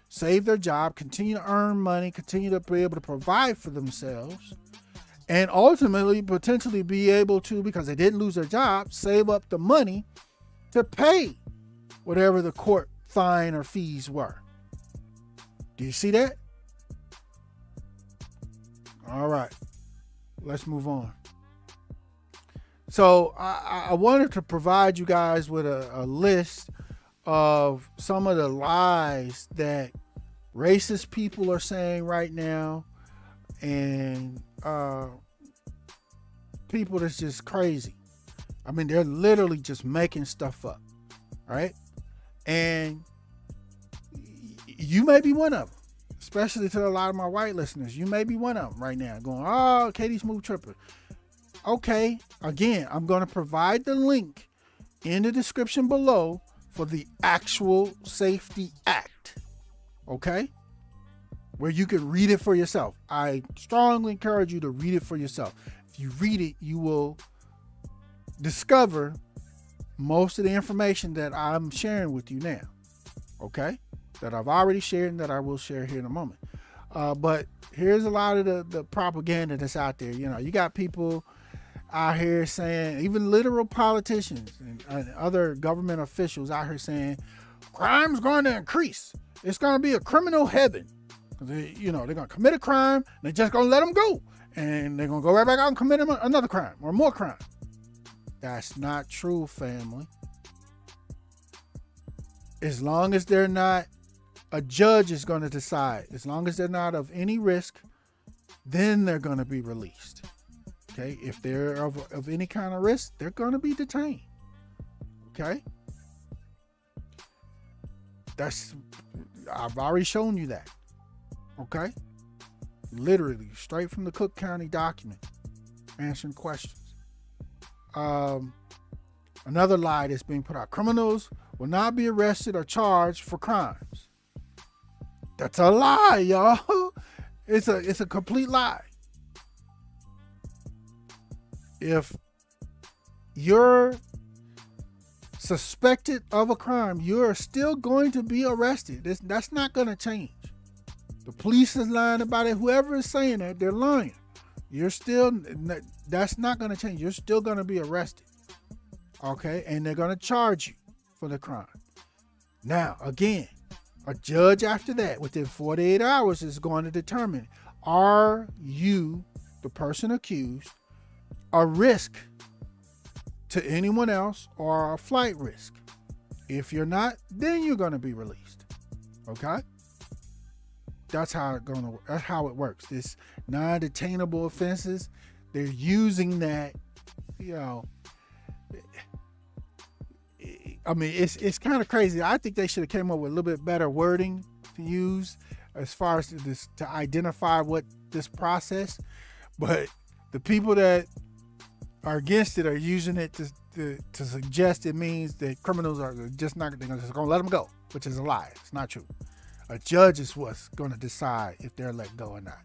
Speaker 1: save their job, continue to earn money, continue to be able to provide for themselves, and ultimately potentially be able to, because they didn't lose their job, save up the money to pay whatever the court fine or fees were. Do you see that? All right, let's move on. So I wanted to provide you guys with a list of some of the lies that racist people are saying right now, and people that's just crazy. I mean, they're literally just making stuff up, right? And you may be one of them, especially to a lot of my white listeners. You may be one of them right now going, oh, Katie Smooth Tripper. Okay, again, I'm going to provide the link in the description below for the actual Safety Act, okay, where you can read it for yourself. I strongly encourage you to read it for yourself. If you read it, you will discover most of the information that I'm sharing with you now, okay, that I've already shared and that I will share here in a moment. But here's a lot of the propaganda that's out there. You know, you got people out here saying, even literal politicians and other government officials out here saying, crime's going to increase. It's going to be a criminal heaven. They're going to commit a crime, and they're just going to let them go. And they're going to go right back out and commit another crime or more crime. That's not true, family. As long as they're not, a judge is going to decide. As long as they're not of any risk, then they're going to be released. Okay, if they're of any kind of risk, they're going to be detained. Okay, I've already shown you that. Okay, literally straight from the Cook County document, answering questions. Another lie that's being put out: criminals will not be arrested or charged for crimes. That's a lie, y'all. It's a complete lie. If you're suspected of a crime, you're still going to be arrested. That's not going to change. The police is lying about it. Whoever is saying that, they're lying. That's not going to change. You're still going to be arrested. Okay? And they're going to charge you for the crime. Now, again, a judge after that, within 48 hours, is going to determine, are you, the person accused, a risk to anyone else or a flight risk? If you're not, then you're going to be released. Okay? That's how it works. This non-detainable offenses, they're using that, I mean, it's kind of crazy. I think they should have came up with a little bit better wording to use as far as to identify what this process, but the people that are against it are using it to suggest it means that criminals are just not, they're just going to let them go, which is a lie. It's not true. A judge is what's going to decide if they're let go or not.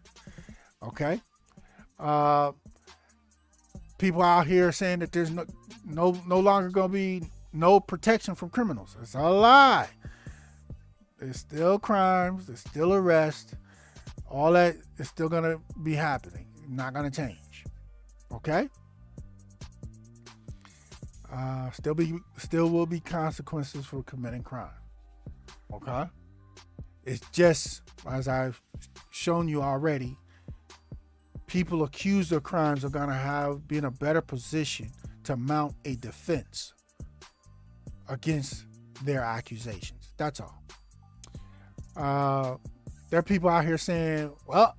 Speaker 1: Okay? People out here saying that there's no longer going to be no protection from criminals. It's a lie. There's still crimes. There's still arrests. All that is still going to be happening. Not going to change. Okay? Still will be consequences for committing crime. Okay? It's just, as I've shown you already, people accused of crimes are going to be in a better position to mount a defense against their accusations. That's all. There are people out here saying, well,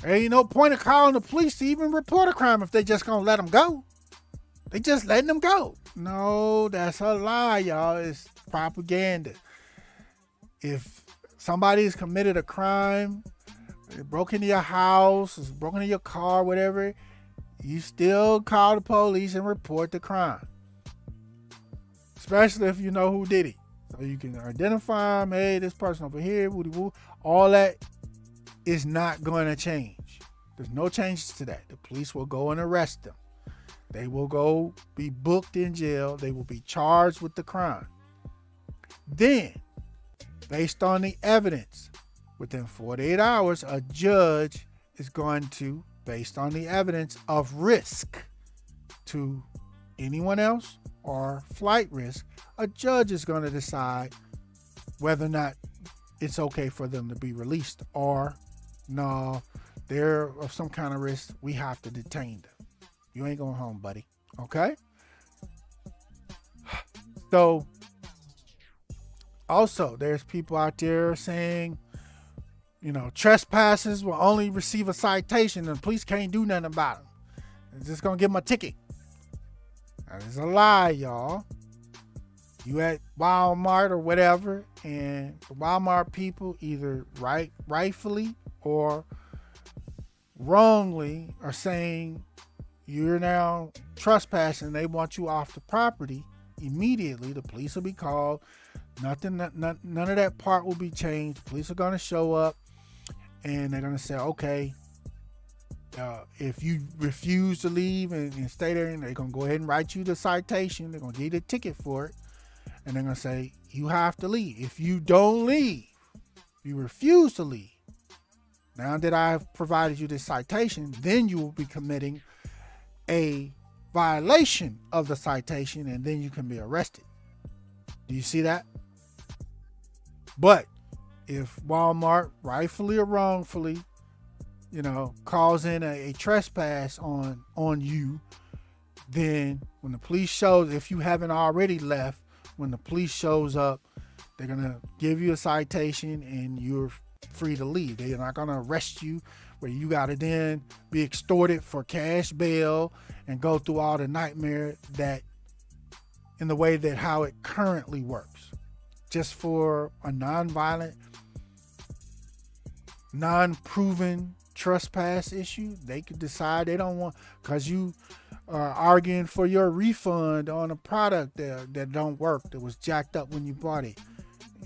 Speaker 1: there ain't no point of calling the police to even report a crime if they just going to let them go. They just letting them go. No, that's a lie, y'all. It's propaganda. If somebody has committed a crime, they broke into your house, broke into your car, whatever, you still call the police and report the crime. Especially if you know who did it. So you can identify them. Hey, this person over here, woo-de-woo. All that is not going to change. There's no changes to that. The police will go and arrest them. They will go be booked in jail. They will be charged with the crime. Then, based on the evidence, within 48 hours, a judge is going to, based on the evidence of risk to anyone else or flight risk, a judge is going to decide whether or not it's okay for them to be released, or no, they're of some kind of risk. We have to detain them. You ain't going home, buddy. Okay? So, also, there's people out there saying, trespassers will only receive a citation and the police can't do nothing about them. They're just going to give them a ticket. That is a lie, y'all. You at Walmart or whatever, and the Walmart people either rightfully or wrongly are saying you're now trespassing. They want you off the property. Immediately, the police will be called. None of that part will be changed. The police are going to show up, and they're going to say, okay, if you refuse to leave and stay there, they're going to go ahead and write you the citation. They're going to give you the ticket for it, and they're going to say, you have to leave. If you don't leave, you refuse to leave, now that I've provided you this citation, then you will be committing a violation of the citation, and then you can be arrested. Do you see that? But if Walmart, rightfully or wrongfully, calls in a trespass on you, then when the police shows, if you haven't already left, when the police shows up, they're going to give you a citation and you're free to leave. They're not going to arrest you where you got to then be extorted for cash bail and go through all the nightmare that in the way that how it currently works. Just for a non-violent, non-proven trespass issue, they could decide they don't want, because you are arguing for your refund on a product that don't work, that was jacked up when you bought it,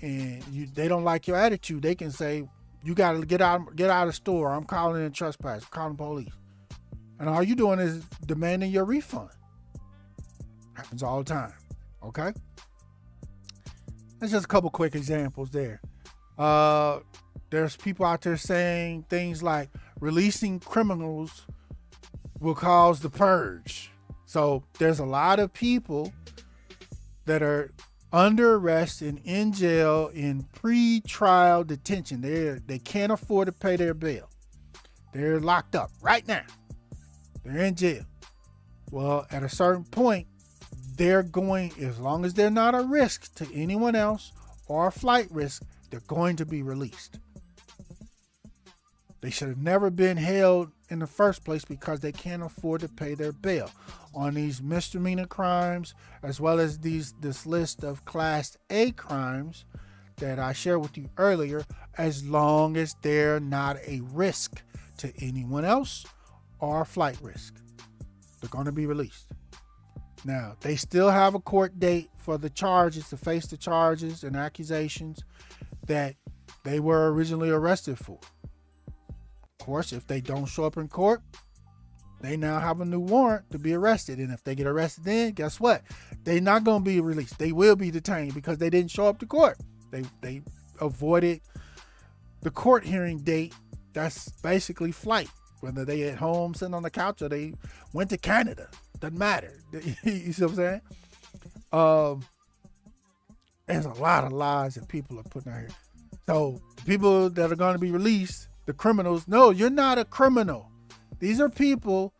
Speaker 1: and they don't like your attitude. They can say, you got to get out of the store. I'm calling in trespass. I'm calling police. And all you doing is demanding your refund. Happens all the time. Okay? That's just a couple quick examples there. There's people out there saying things like releasing criminals will cause the purge. So there's a lot of people that are under arrest and in jail in pre-trial detention. They can't afford to pay their bail. They're locked up right now. They're in jail. Well, at a certain point, they're going, as long as they're not a risk to anyone else or a flight risk, they're going to be released. They should have never been held in the first place because they can't afford to pay their bail on these misdemeanor crimes, as well as this list of Class A crimes that I shared with you earlier, as long as they're not a risk to anyone else or a flight risk. They're going to be released. Now, they still have a court date for the charges, to face the charges and accusations that they were originally arrested for. Of course, if they don't show up in court, they now have a new warrant to be arrested. And if they get arrested then, guess what? They're not going to be released. They will be detained because they didn't show up to court. They avoided the court hearing date. That's basically flight. Whether they at home sitting on the couch or they went to Canada. Doesn't matter. You see what I'm saying? Um, there's a lot of lies that people are putting out here. So the people that are going to be released, the criminals, no, you're not a criminal. These are people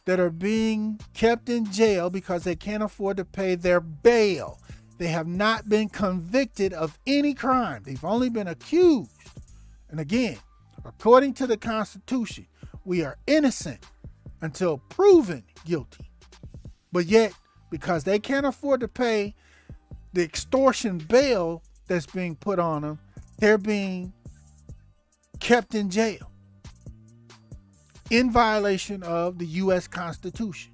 Speaker 1: that are being kept in jail because they can't afford to pay their bail. They have not been convicted of any crime. They've only been accused. And again, according to the Constitution, we are innocent until proven guilty. But yet, because they can't afford to pay the extortion bail that's being put on them, they're being kept in jail in violation of the U.S. Constitution.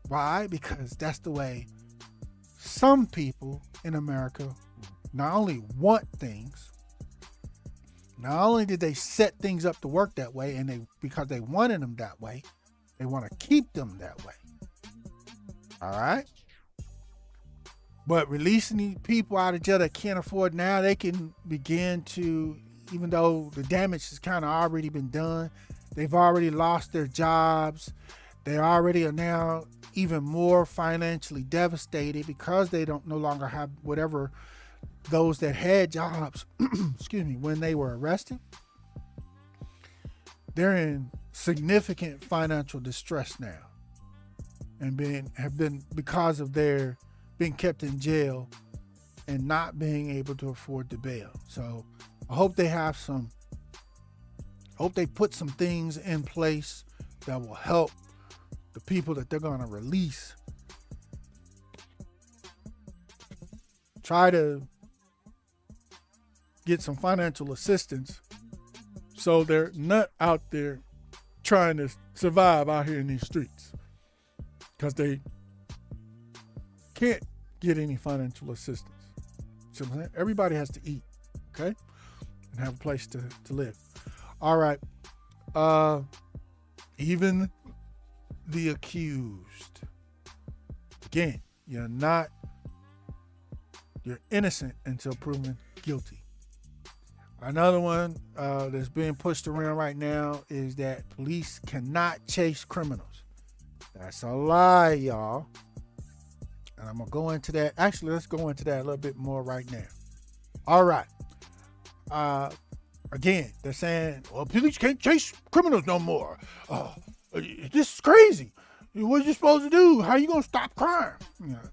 Speaker 1: Why? Because that's the way some people in America not only want things, not only did they set things up to work that way, and because they wanted them that way, they want to keep them that way. All right? But releasing these people out of jail that can't afford, now they can begin to, even though the damage has kind of already been done, they've already lost their jobs. They already are now even more financially devastated because they don't no longer have whatever those that had jobs, excuse me, when they were arrested. They're in significant financial distress now, and have been because of their being kept in jail and not being able to afford the bail. So I hope they put some things in place that will help the people that they're going to release. Try to get some financial assistance so they're not out there trying to survive out here in these streets, because they can't get any financial assistance. So everybody has to eat, okay, and have a place to live. All right. Even the accused. Again, you're innocent until proven guilty. Another one that's being pushed around right now is that police cannot chase criminals. That's a lie, y'all. And I'm going to go into that. Actually, let's go into that a little bit more right now. All right. Again, they're saying, well, police can't chase criminals no more. This is crazy. What are you supposed to do? How are you going to stop crime?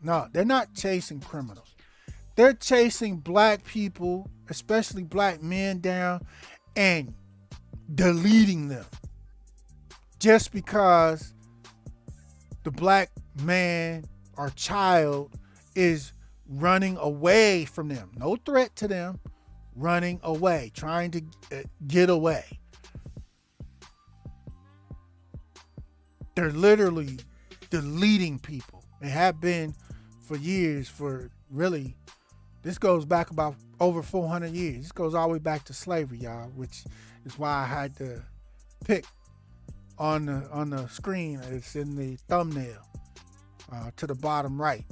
Speaker 1: No, they're not chasing criminals. They're chasing black people, especially black men, down and deleting them. Just because the black man or child is running away from them. No threat to them. Running away, trying to get away. They're literally deleting people. They have been for years, for really, this goes back about over 400 years. This goes all the way back to slavery, y'all, which is why I had to pick on the screen. It's in the thumbnail to the bottom right.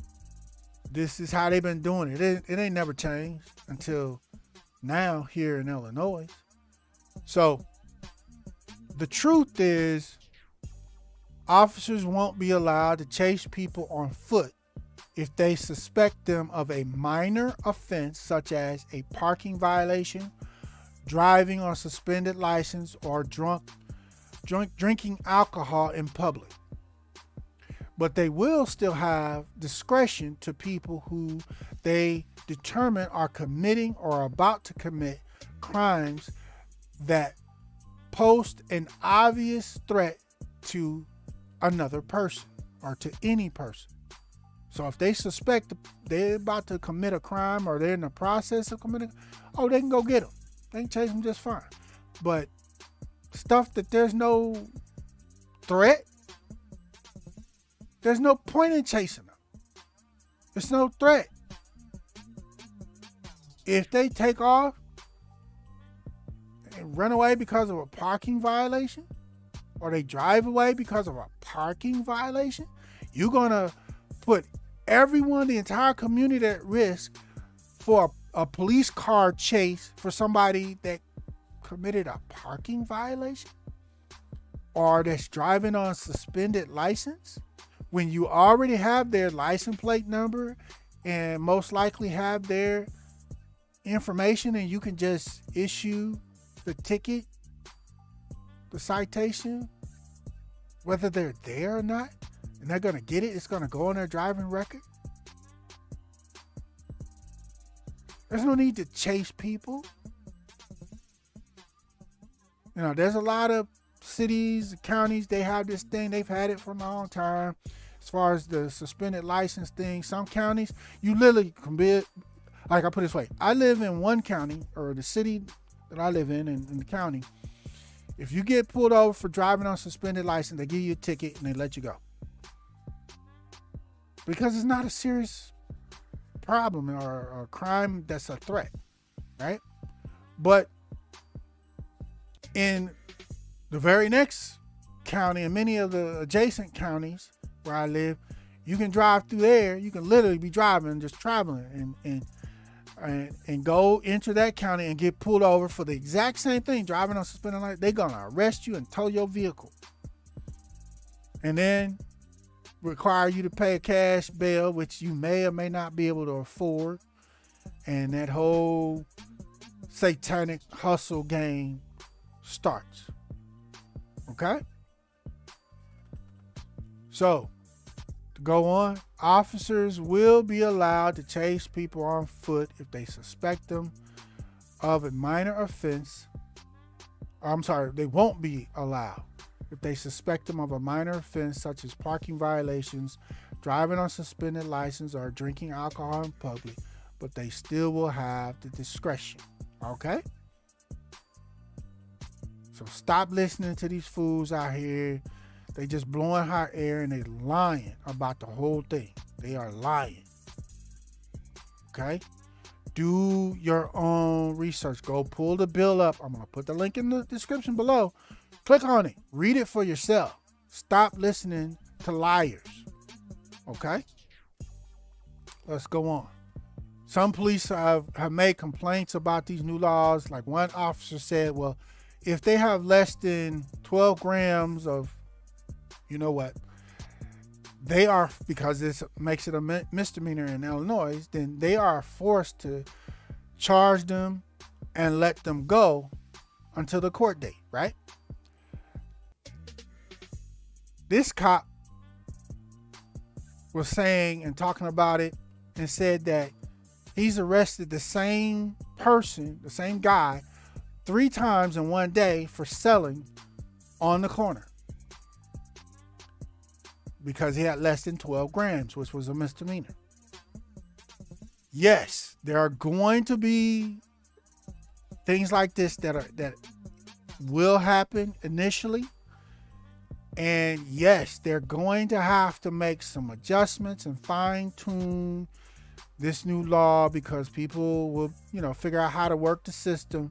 Speaker 1: This is how they've been doing it. It ain't never changed until now here in Illinois. So the truth is, officers won't be allowed to chase people on foot if they suspect them of a minor offense, such as a parking violation, driving on suspended license, or drinking alcohol in public. But they will still have discretion to people who they determine are committing or about to commit crimes that pose an obvious threat to another person or to any person. So if they suspect they're about to commit a crime or they're in the process of committing, they can go get them. They can chase them just fine. But stuff that there's no threat, there's no point in chasing them. There's no threat. If they take off and run away because of a parking violation, or they drive away because of a parking violation, you're going to put everyone, the entire community, at risk for a police car chase for somebody that committed a parking violation or that's driving on suspended license. when you already have their license plate number and most likely have their information, and you can just issue the ticket, the citation, whether they're there or not, and they're going to get it, it's going to go on their driving record. There's no need to chase people. You know, there's a lot of cities, counties, they have this thing. They've had it for a long time. As far as the suspended license thing, some counties, you literally can be, like I put it this way. I live in one county, or the city that I live in the county. If you get pulled over for driving on suspended license, they give you a ticket and they let you go. Because it's not a serious problem or a crime that's a threat, right? But in the very next county and many of the adjacent counties where I live, you can drive through there. You can literally be driving, just traveling, and go into that county and get pulled over for the exact same thing, driving on suspended license. They're gonna arrest you and tow your vehicle, and then require you to pay a cash bail, which you may or may not be able to afford. And that whole satanic hustle game starts. Okay? So, to go on, officers will be allowed to chase people on foot if they suspect them of a minor offense. I'm sorry, they won't be allowed if they suspect them of a minor offense such as parking violations, driving on suspended license, or drinking alcohol in public, but they still will have the discretion. Okay? So stop listening to these fools out here. They just blowing hot air and they lying about the whole thing. They are lying. Okay? Do your own research. Go pull the bill up. I'm going to put the link in the description below. Click on it. Read it for yourself. Stop listening to liars. Okay? Let's go on. Some police have made complaints about these new laws. Like one officer said, well, if they have less than 12 grams of, you know what, they are, because this makes it a misdemeanor in Illinois, then they are forced to charge them and let them go until the court date, right? This cop was saying and talking about it and said that he's arrested the same person, the same guy, 3 times in one day for selling on the corner because he had less than 12 grams, which was a misdemeanor. Yes, there are going to be things like this that will happen initially. And yes, they're going to have to make some adjustments and fine tune this new law because people will, figure out how to work the system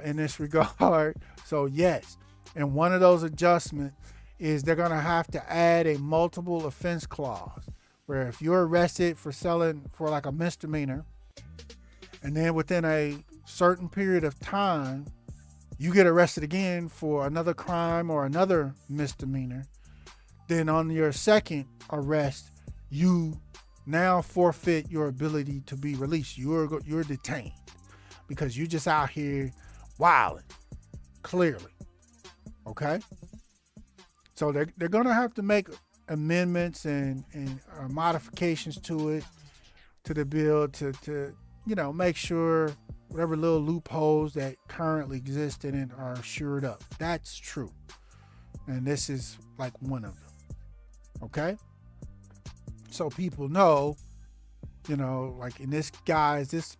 Speaker 1: in this regard. So yes, and one of those adjustments is they're going to have to add a multiple offense clause where if you're arrested for selling for like a misdemeanor and then within a certain period of time you get arrested again for another crime or another misdemeanor, then on your second arrest, you now forfeit your ability to be released. You're detained because you're just out here wilding, clearly. Okay? So they're going to have to make amendments and modifications to the bill to make sure whatever little loopholes that currently exist in it are shored up. That's true. And this is like one of them. Okay? So people know, like in this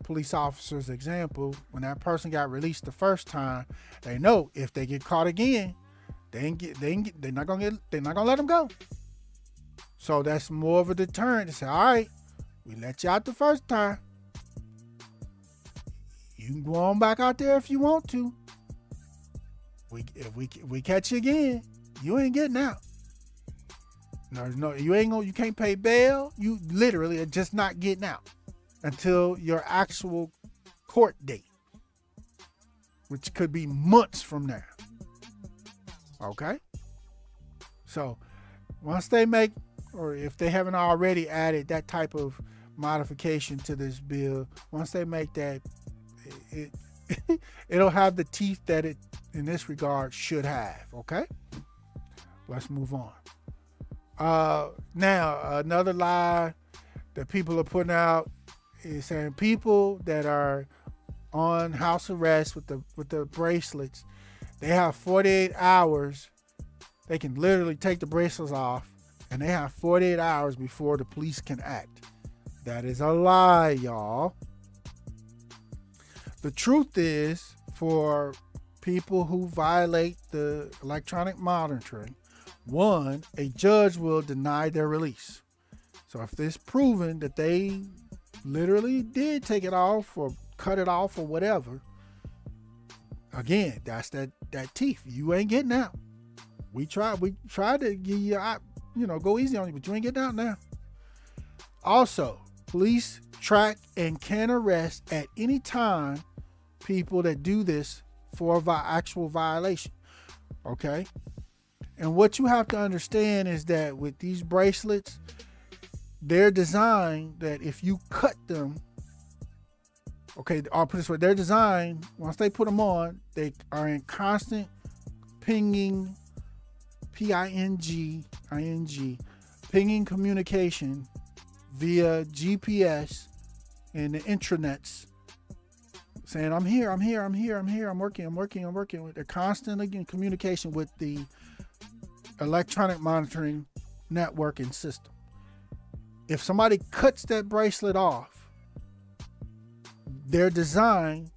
Speaker 1: police officer's example, when that person got released the first time, they know if they get caught again, they're not gonna let them go. So that's more of a deterrent to say, all right, we let you out the first time. You can go on back out there if you want to. If we catch you again, you ain't getting out. No, you can't pay bail. You literally are just not getting out until your actual court date, which could be months from now. Okay? So Once they make, or if they haven't already added that type of modification to this bill, once they make that, it it'll have the teeth that it, in this regard, should have. Okay, let's move on. Now another lie that people are putting out is saying people that are on house arrest with the bracelets, they have 48 hours. They can literally take the bracelets off, and they have 48 hours before the police can act. That is a lie, y'all. The truth is, for people who violate the electronic monitoring, one, a judge will deny their release. So if it's proven that they literally did take it off or cut it off or whatever, again, that's that teeth. You ain't getting out. We tried to give you, go easy on you, but you ain't getting out now. Also, police track and can arrest at any time people that do this for actual violation. Okay? And what you have to understand is that with these bracelets, they're designed that if you cut them, okay, I'll put it this way, they're designed, once they put them on, they are in constant pinging, P-I-N-G, pinging communication via GPS and the intranets, saying, I'm here, I'm working. They're constantly in communication with the electronic monitoring networking system. If somebody cuts that bracelet off, they're designed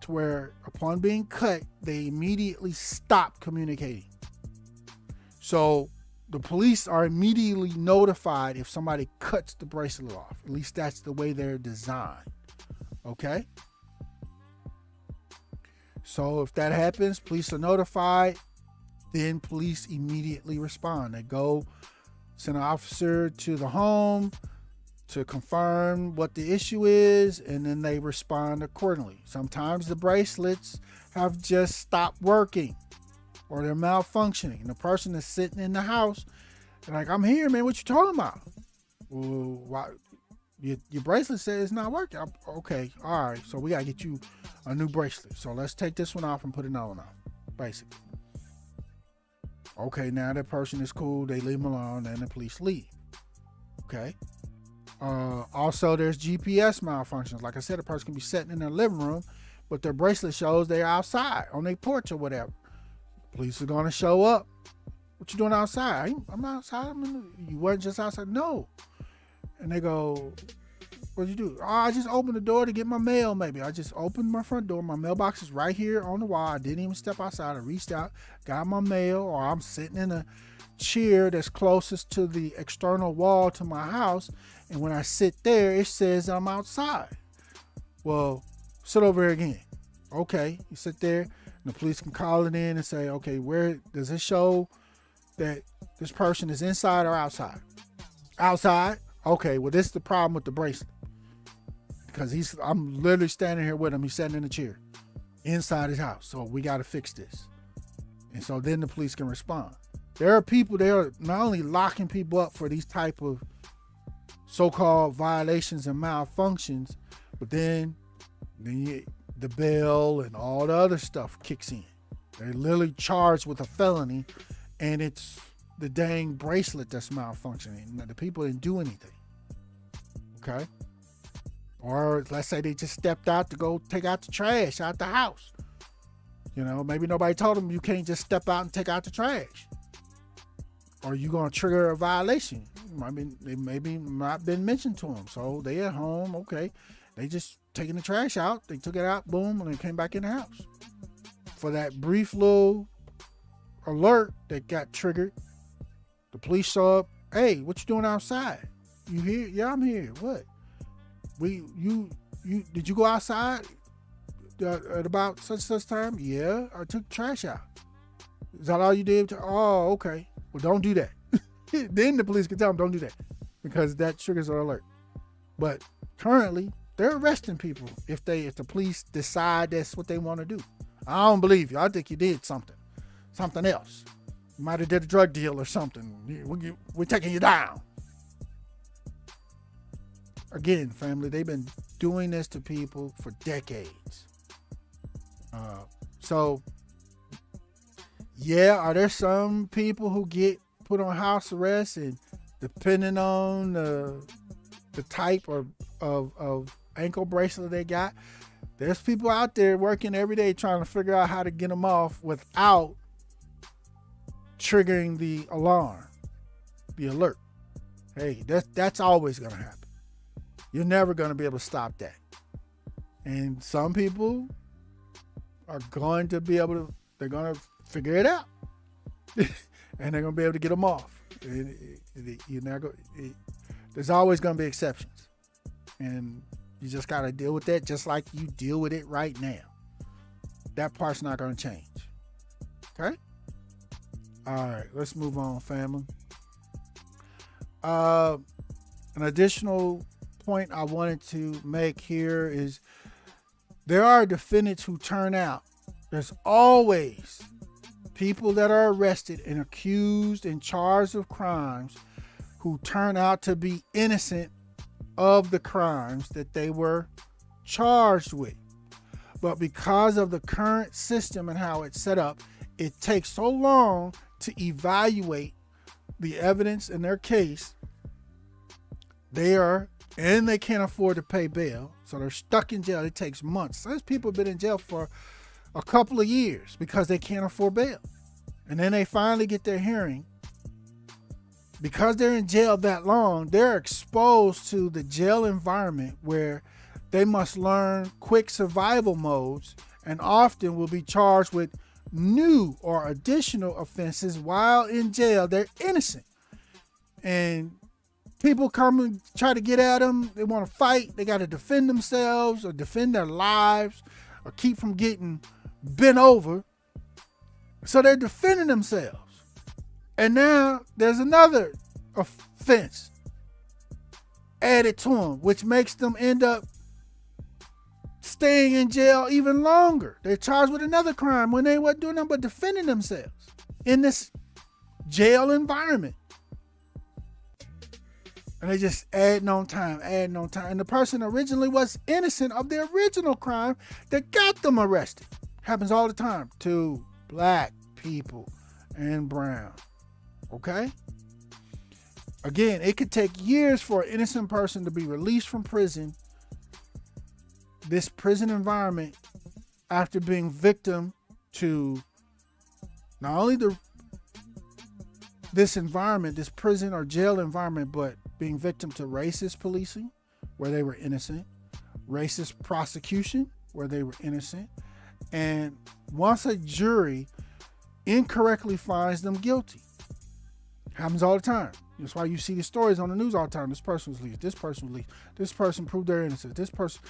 Speaker 1: to where upon being cut, they immediately stop communicating. So the police are immediately notified if somebody cuts the bracelet off. At least that's the way they're designed. Okay? So if that happens, police are notified, then police immediately respond. They go send an officer to the home to confirm what the issue is, and then they respond accordingly. Sometimes the bracelets have just stopped working or they're malfunctioning. And the person is sitting in the house, like, I'm here, man, what you talking about? Well, why? Your bracelet says it's not working. Okay, all right, so we got to get you a new bracelet. So let's take this one off and put another one on, basically. Okay, now that person is cool. They leave them alone, and the police leave. Okay. Also, there's GPS malfunctions. Like I said, a person can be sitting in their living room, but their bracelet shows they're outside on their porch or whatever. Police are going to show up. What you doing outside? I'm not outside. You weren't just outside? No. And they go, what'd you do? Oh, I just opened the door to get my mail, maybe. I just opened my front door. My mailbox is right here on the wall. I didn't even step outside. I reached out, got my mail, or I'm sitting in a chair that's closest to the external wall to my house. And when I sit there, it says I'm outside. Well, sit over here again. Okay, you sit there, and the police can call it in and say, okay, where does it show that this person is inside or outside? Outside. Okay, well, this is the problem with the bracelet. Because I'm literally standing here with him. He's sitting in a chair inside his house. So we got to fix this. And so then the police can respond. There are people, they are not only locking people up for these type of so-called violations and malfunctions, but then the bail and all the other stuff kicks in. They're literally charged with a felony, and it's the dang bracelet that's malfunctioning. The people didn't do anything. Okay? Or let's say they just stepped out to go take out the trash out the house. You know, maybe nobody told them you can't just step out and take out the trash. Or you're going to trigger a violation. I mean, it maybe not been mentioned to them. So they at home, okay. They just taking the trash out. They took it out, boom, and they came back in the house. For that brief little alert that got triggered, the police show up. Hey, what you doing outside? You here? Yeah, I'm here. What? You did you go outside at about such time? Yeah, I took the trash out. Is that all you did? Oh, okay. Well, don't do that. Then the police can tell them don't do that because that triggers an alert. But currently, they're arresting people if the police decide that's what they want to do. I don't believe you. I think you did something else. You might have did a drug deal or something. We're taking you down. Again, family, they've been doing this to people for decades. So, yeah, are there some people who get put on house arrest, and depending on the type of ankle bracelet they got, there's people out there working every day trying to figure out how to get them off without triggering the alarm, the alert. Hey, that's always going to happen. You're never going to be able to stop that. And some people are going to be able to, they're going to figure it out. And they're going to be able to get them off. There's always going to be exceptions. And you just got to deal with that just like you deal with it right now. That part's not going to change. Okay? All right, let's move on, family. An additional point I wanted to make here is there are defendants who turn out. There's always people that are arrested and accused and charged of crimes who turn out to be innocent of the crimes that they were charged with. But because of the current system and how it's set up, it takes so long to evaluate the evidence in their case. They can't afford to pay bail, so they're stuck in jail. It takes months. There's people been in jail for a couple of years because they can't afford bail. And then they finally get their hearing. Because they're in jail that long, they're exposed to the jail environment where they must learn quick survival modes and often will be charged with new or additional offenses while in jail. They're innocent. And people come and try to get at them. They want to fight. They got to defend themselves or defend their lives or keep from getting bent over. So they're defending themselves. And now there's another offense added to them, which makes them end up staying in jail even longer. They're charged with another crime when they weren't doing nothing but defending themselves in this jail environment. And they just adding on time. And the person originally was innocent of the original crime that got them arrested. Happens all the time to black people and brown. Okay? Again, it could take years for an innocent person to be released from prison, this prison environment, after being victim to not only this environment, this prison or jail environment, but being victim to racist policing, where they were innocent, racist prosecution, where they were innocent, and once a jury incorrectly finds them guilty. Happens all the time. That's why you see the stories on the news all the time. This person was released. This person was released. This person proved their innocence. This person.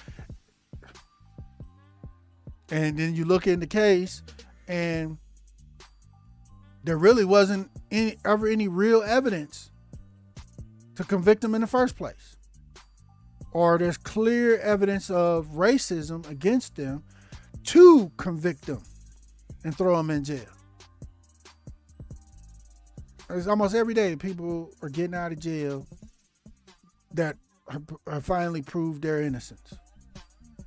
Speaker 1: And then you look in the case, and there really wasn't ever any real evidence to convict them in the first place. Or there's clear evidence of racism against them to convict them and throw them in jail. It's almost every day people are getting out of jail that have finally proved their innocence.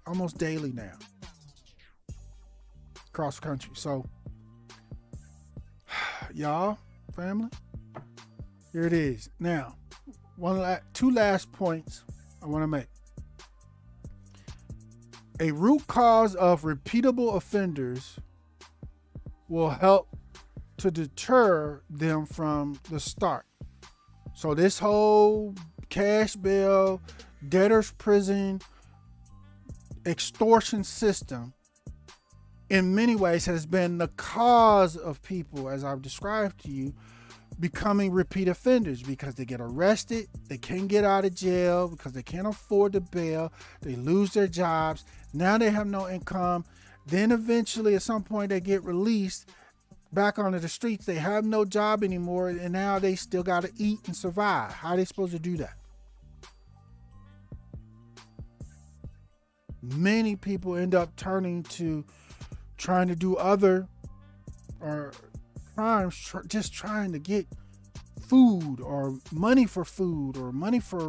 Speaker 1: Almost daily now. Across the country. So, y'all, family, here it is. Now, two last points I want to make. A root cause of repeatable offenders will help to deter them from the start. So this whole cash bail, debtor's prison, extortion system in many ways has been the cause of people, as I've described to you, becoming repeat offenders because they get arrested, they can't get out of jail because they can't afford the bail, they lose their jobs, now they have no income, then eventually at some point they get released back onto the streets, they have no job anymore, and now they still got to eat and survive. How are they supposed to do that? Many people end up turning to trying to do other or crimes just trying to get food or money for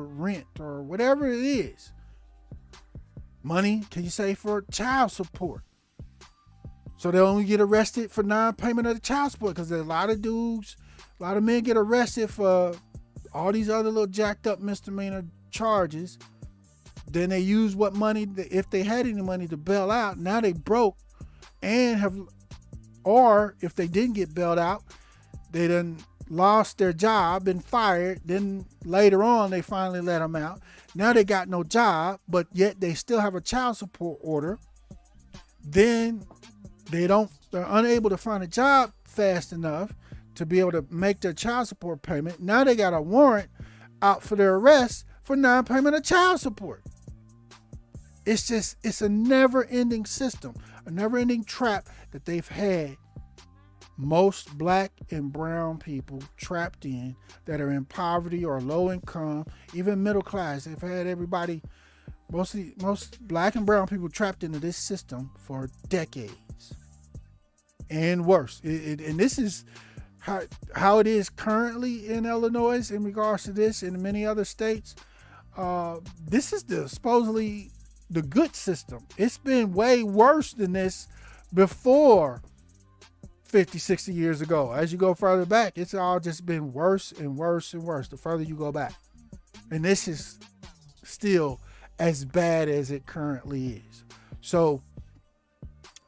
Speaker 1: rent or whatever it is. Money, can you say, for child support? So they only get arrested for non-payment of the child support, because there's a lot of dudes, a lot of men get arrested for all these other little jacked up misdemeanor charges. Then they use what money, if they had any money, to bail out. Now they broke and have, or if they didn't get bailed out, they done lost their job, been fired. Then later on, they finally let them out. Now they got no job, but yet they still have a child support order. Then they're unable to find a job fast enough to be able to make their child support payment. Now they got a warrant out for their arrest for non-payment of child support. It's a never-ending system, a never-ending trap that they've had most black and brown people trapped in, that are in poverty or low income, even middle class. They've had everybody, most black and brown people trapped into this system for decades and worse. And this is how it is currently in Illinois in regards to this, and in many other states. This is supposedly the good system. It's been way worse than this before 50, 60 years ago. As you go further back, it's all just been worse and worse and worse the further you go back. And this is still as bad as it currently is. So,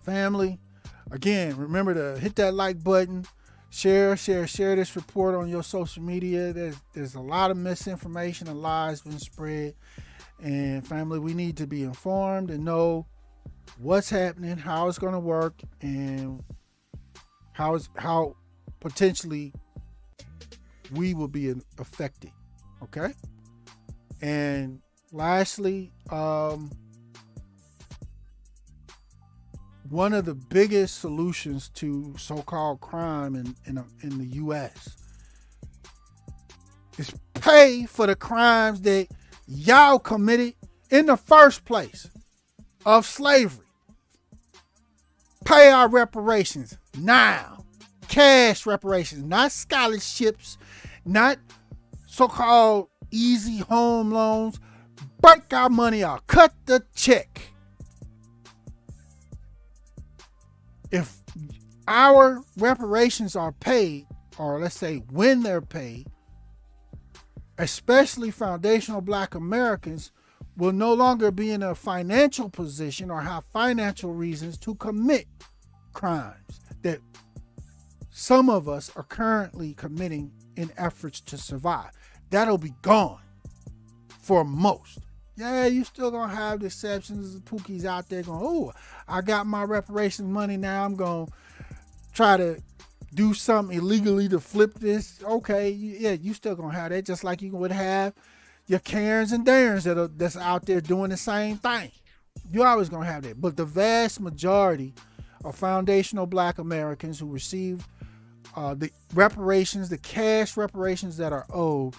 Speaker 1: family, again, remember to hit that like button, share this report on your social media. There's a lot of misinformation and lies been spread. And family, we need to be informed and know what's happening, how it's going to work, and how potentially we will be affected. Okay. And lastly, one of the biggest solutions to so-called crime in the U.S. is pay for the crimes that y'all committed in the first place of slavery. Pay our reparations now. Cash reparations, not scholarships, not so-called easy home loans. Break our money out. Cut the check. If our reparations are paid, or let's say when they're paid, especially foundational black Americans will no longer be in a financial position or have financial reasons to commit crimes that some of us are currently committing in efforts to survive. That'll be gone for most. Yeah, you still gonna have the exceptions, the pookies out there going, oh, I got my reparations money now, I'm gonna try to do something illegally to flip this. Okay, yeah, you still gonna have that, just like you would have your Karens and Darrens that's out there doing the same thing. You're always gonna have that. But the vast majority of foundational black Americans who receive the reparations, the cash reparations that are owed,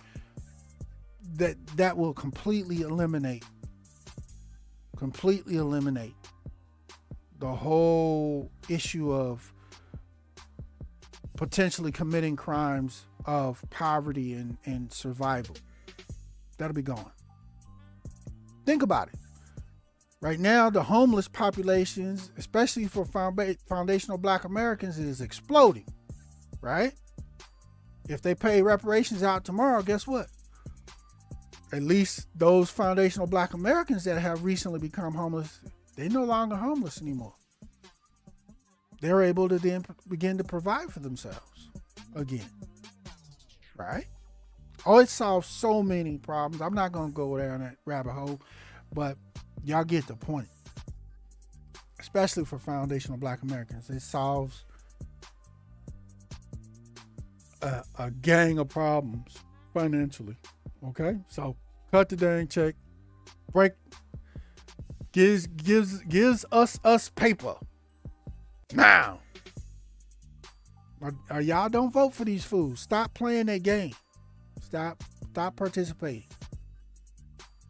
Speaker 1: that will completely eliminate the whole issue of potentially committing crimes of poverty and survival. That'll be gone. Think about it. Right now, the homeless populations, especially for foundational black Americans, is exploding, right? If they pay reparations out tomorrow, guess what? At least those foundational black Americans that have recently become homeless, they're no longer homeless anymore. They're able to then begin to provide for themselves again, right? Oh, it solves so many problems. I'm not going to go down that rabbit hole, but y'all get the point. Especially for foundational black Americans, it solves a gang of problems financially. Okay, so cut the dang check, gives us paper. Now, y'all don't vote for these fools. Stop playing that game. Stop participating.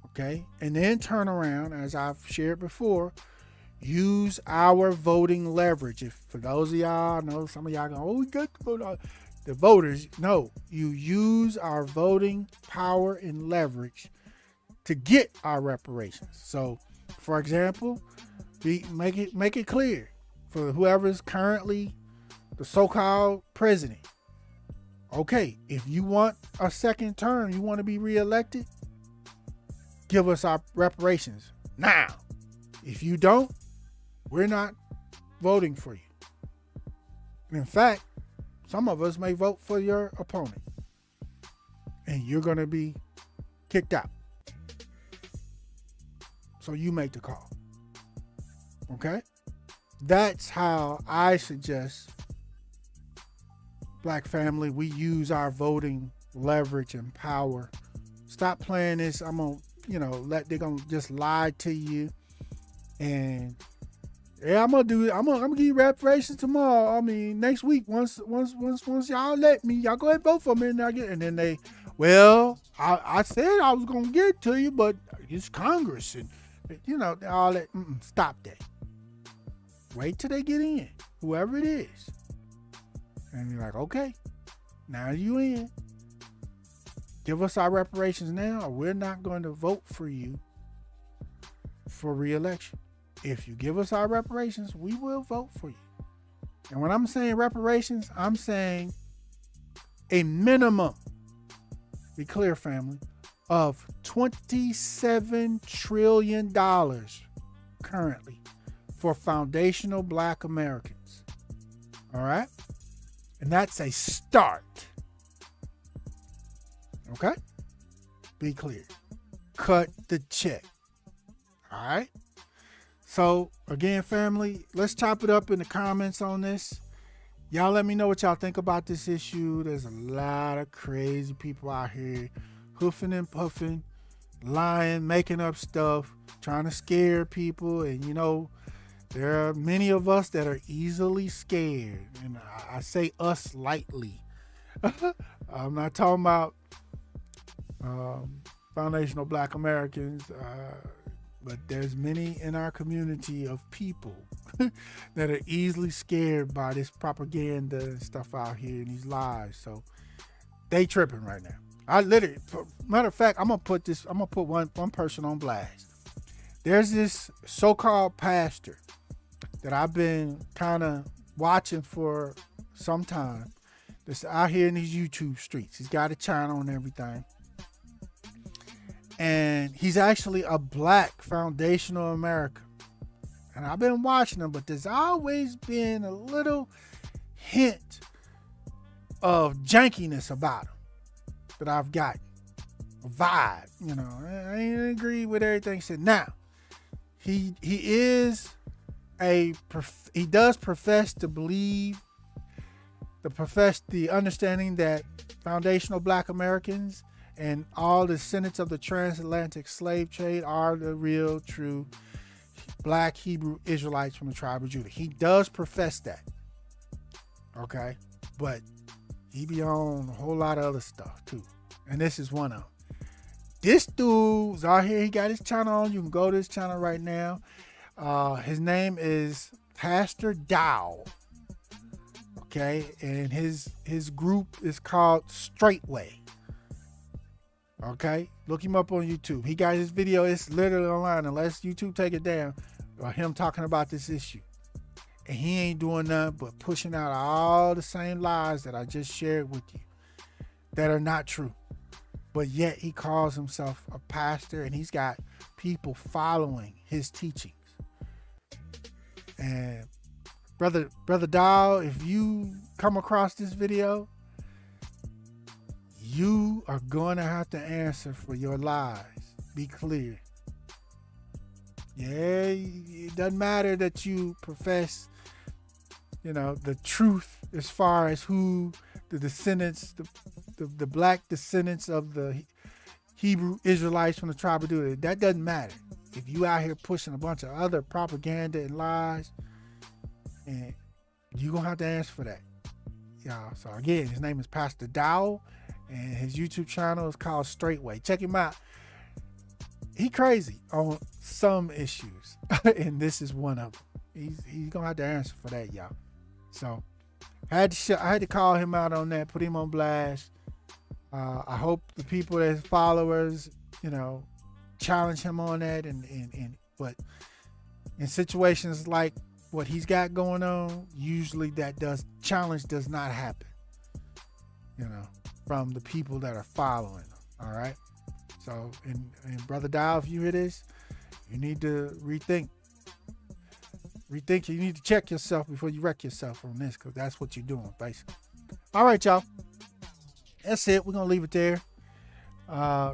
Speaker 1: Okay, and then turn around, as I've shared before. use our voting leverage. If for those of y'all, I know some of y'all go, oh, we got to vote on the voters. No, you use our voting power and leverage to get our reparations. So, for example, make it clear for whoever is currently the so-called president. Okay, if you want a second term, you want to be reelected, give us our reparations now. If you don't, we're not voting for you. In fact, some of us may vote for your opponent, and you're going to be kicked out. So you make the call. Okay? That's how I suggest, Black family, we use our voting leverage and power. Stop playing this. I'm gonna, they're gonna just lie to you. And yeah, I'm gonna give you reparations tomorrow. I mean, next week, once y'all let me, y'all go ahead and vote for me, and then they, well, I said I was gonna get it to you, but it's Congress, and all that. Stop that. Wait till they get in, whoever it is. And you're like, okay, now you in. Give us our reparations now, or we're not going to vote for you for re-election. If you give us our reparations, we will vote for you. And when I'm saying reparations, I'm saying a minimum, be clear, family, of $27 trillion currently for foundational Black Americans. All right? And that's a start. Okay? Be clear. Cut the check. All right? So, again, family, let's chop it up in the comments on this. Y'all let me know what y'all think about this issue. There's a lot of crazy people out here hoofing and puffing, lying, making up stuff, trying to scare people. And, there are many of us that are easily scared. And I say us lightly. I'm not talking about foundational Black Americans, but there's many in our community of people that are easily scared by this propaganda and stuff out here and these lies. So they tripping right now. I literally, matter of fact, I'm gonna put one person on blast. There's this so-called pastor that I've been kind of watching for some time. That's out here in these YouTube streets. He's got a channel and everything. And he's actually a Black foundational American. And I've been watching him, but there's always been a little hint of jankiness about him that I've gotten. A vibe, I ain't agree with everything he said. Now, he does profess to believe the understanding that foundational Black Americans and all the descendants of the transatlantic slave trade are the real, true Black Hebrew Israelites from the tribe of Judah. He does profess that. Okay? But he be on a whole lot of other stuff too. And this is one of them. This dude's out here. He got his channel on. You can go to his channel right now. His name is Pastor Dow. Okay? And his group is called Straightway. Okay, look him up on YouTube. He got his video. It's literally online unless YouTube take it down, or him talking about this issue. And he ain't doing nothing but pushing out all the same lies that I just shared with you that are not true. But yet he calls himself a pastor, and he's got people following his teachings. And brother Dow, if you come across this video, you are going to have to answer for your lies. Be clear. Yeah, it doesn't matter that you profess, the truth as far as who the descendants, the Black descendants of the Hebrew Israelites from the tribe of Judah. That doesn't matter. If you out here pushing a bunch of other propaganda and lies, and you're going to have to answer for that. Y'all. So again, his name is Pastor Dow. And his YouTube channel is called Straightway. Check him out. he crazy on some issues, and this is one of them. He's gonna have to answer for that, y'all. So I had to call him out on that, put him on blast. I hope the people that his followers, challenge him on that, but in situations like what he's got going on, usually challenge does not happen, from the people that are following him. All right. So, and Brother Dow, if you hear this, you need to rethink. You need to check yourself before you wreck yourself on this, because that's what you're doing, basically. All right, y'all. That's it. We're going to leave it there.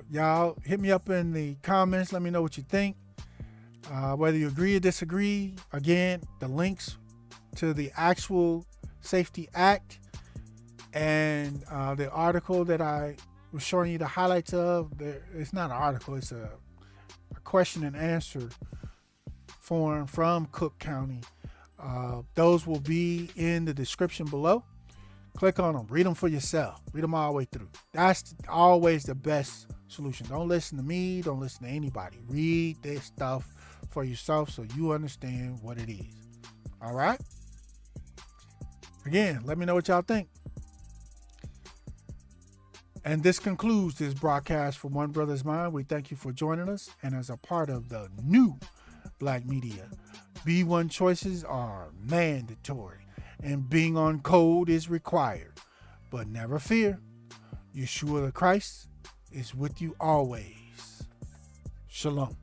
Speaker 1: Y'all, hit me up in the comments. Let me know what you think. Whether you agree or disagree. Again, the links to the actual Safety Act and the article that I was showing you the highlights of. It's not an article. It's a question and answer form from Cook County. Those will be in the description below. Click on them. Read them for yourself. Read them all the way through. That's always the best solution. Don't listen to me. Don't listen to anybody. Read this stuff for yourself so you understand what it is. All right? Again, let me know what y'all think. And this concludes this broadcast from One Brothas Mind. We thank you for joining us. And as a part of the new Black media, B1 choices are mandatory. And being on code is required. But never fear. Yeshua the Christ is with you always. Shalom.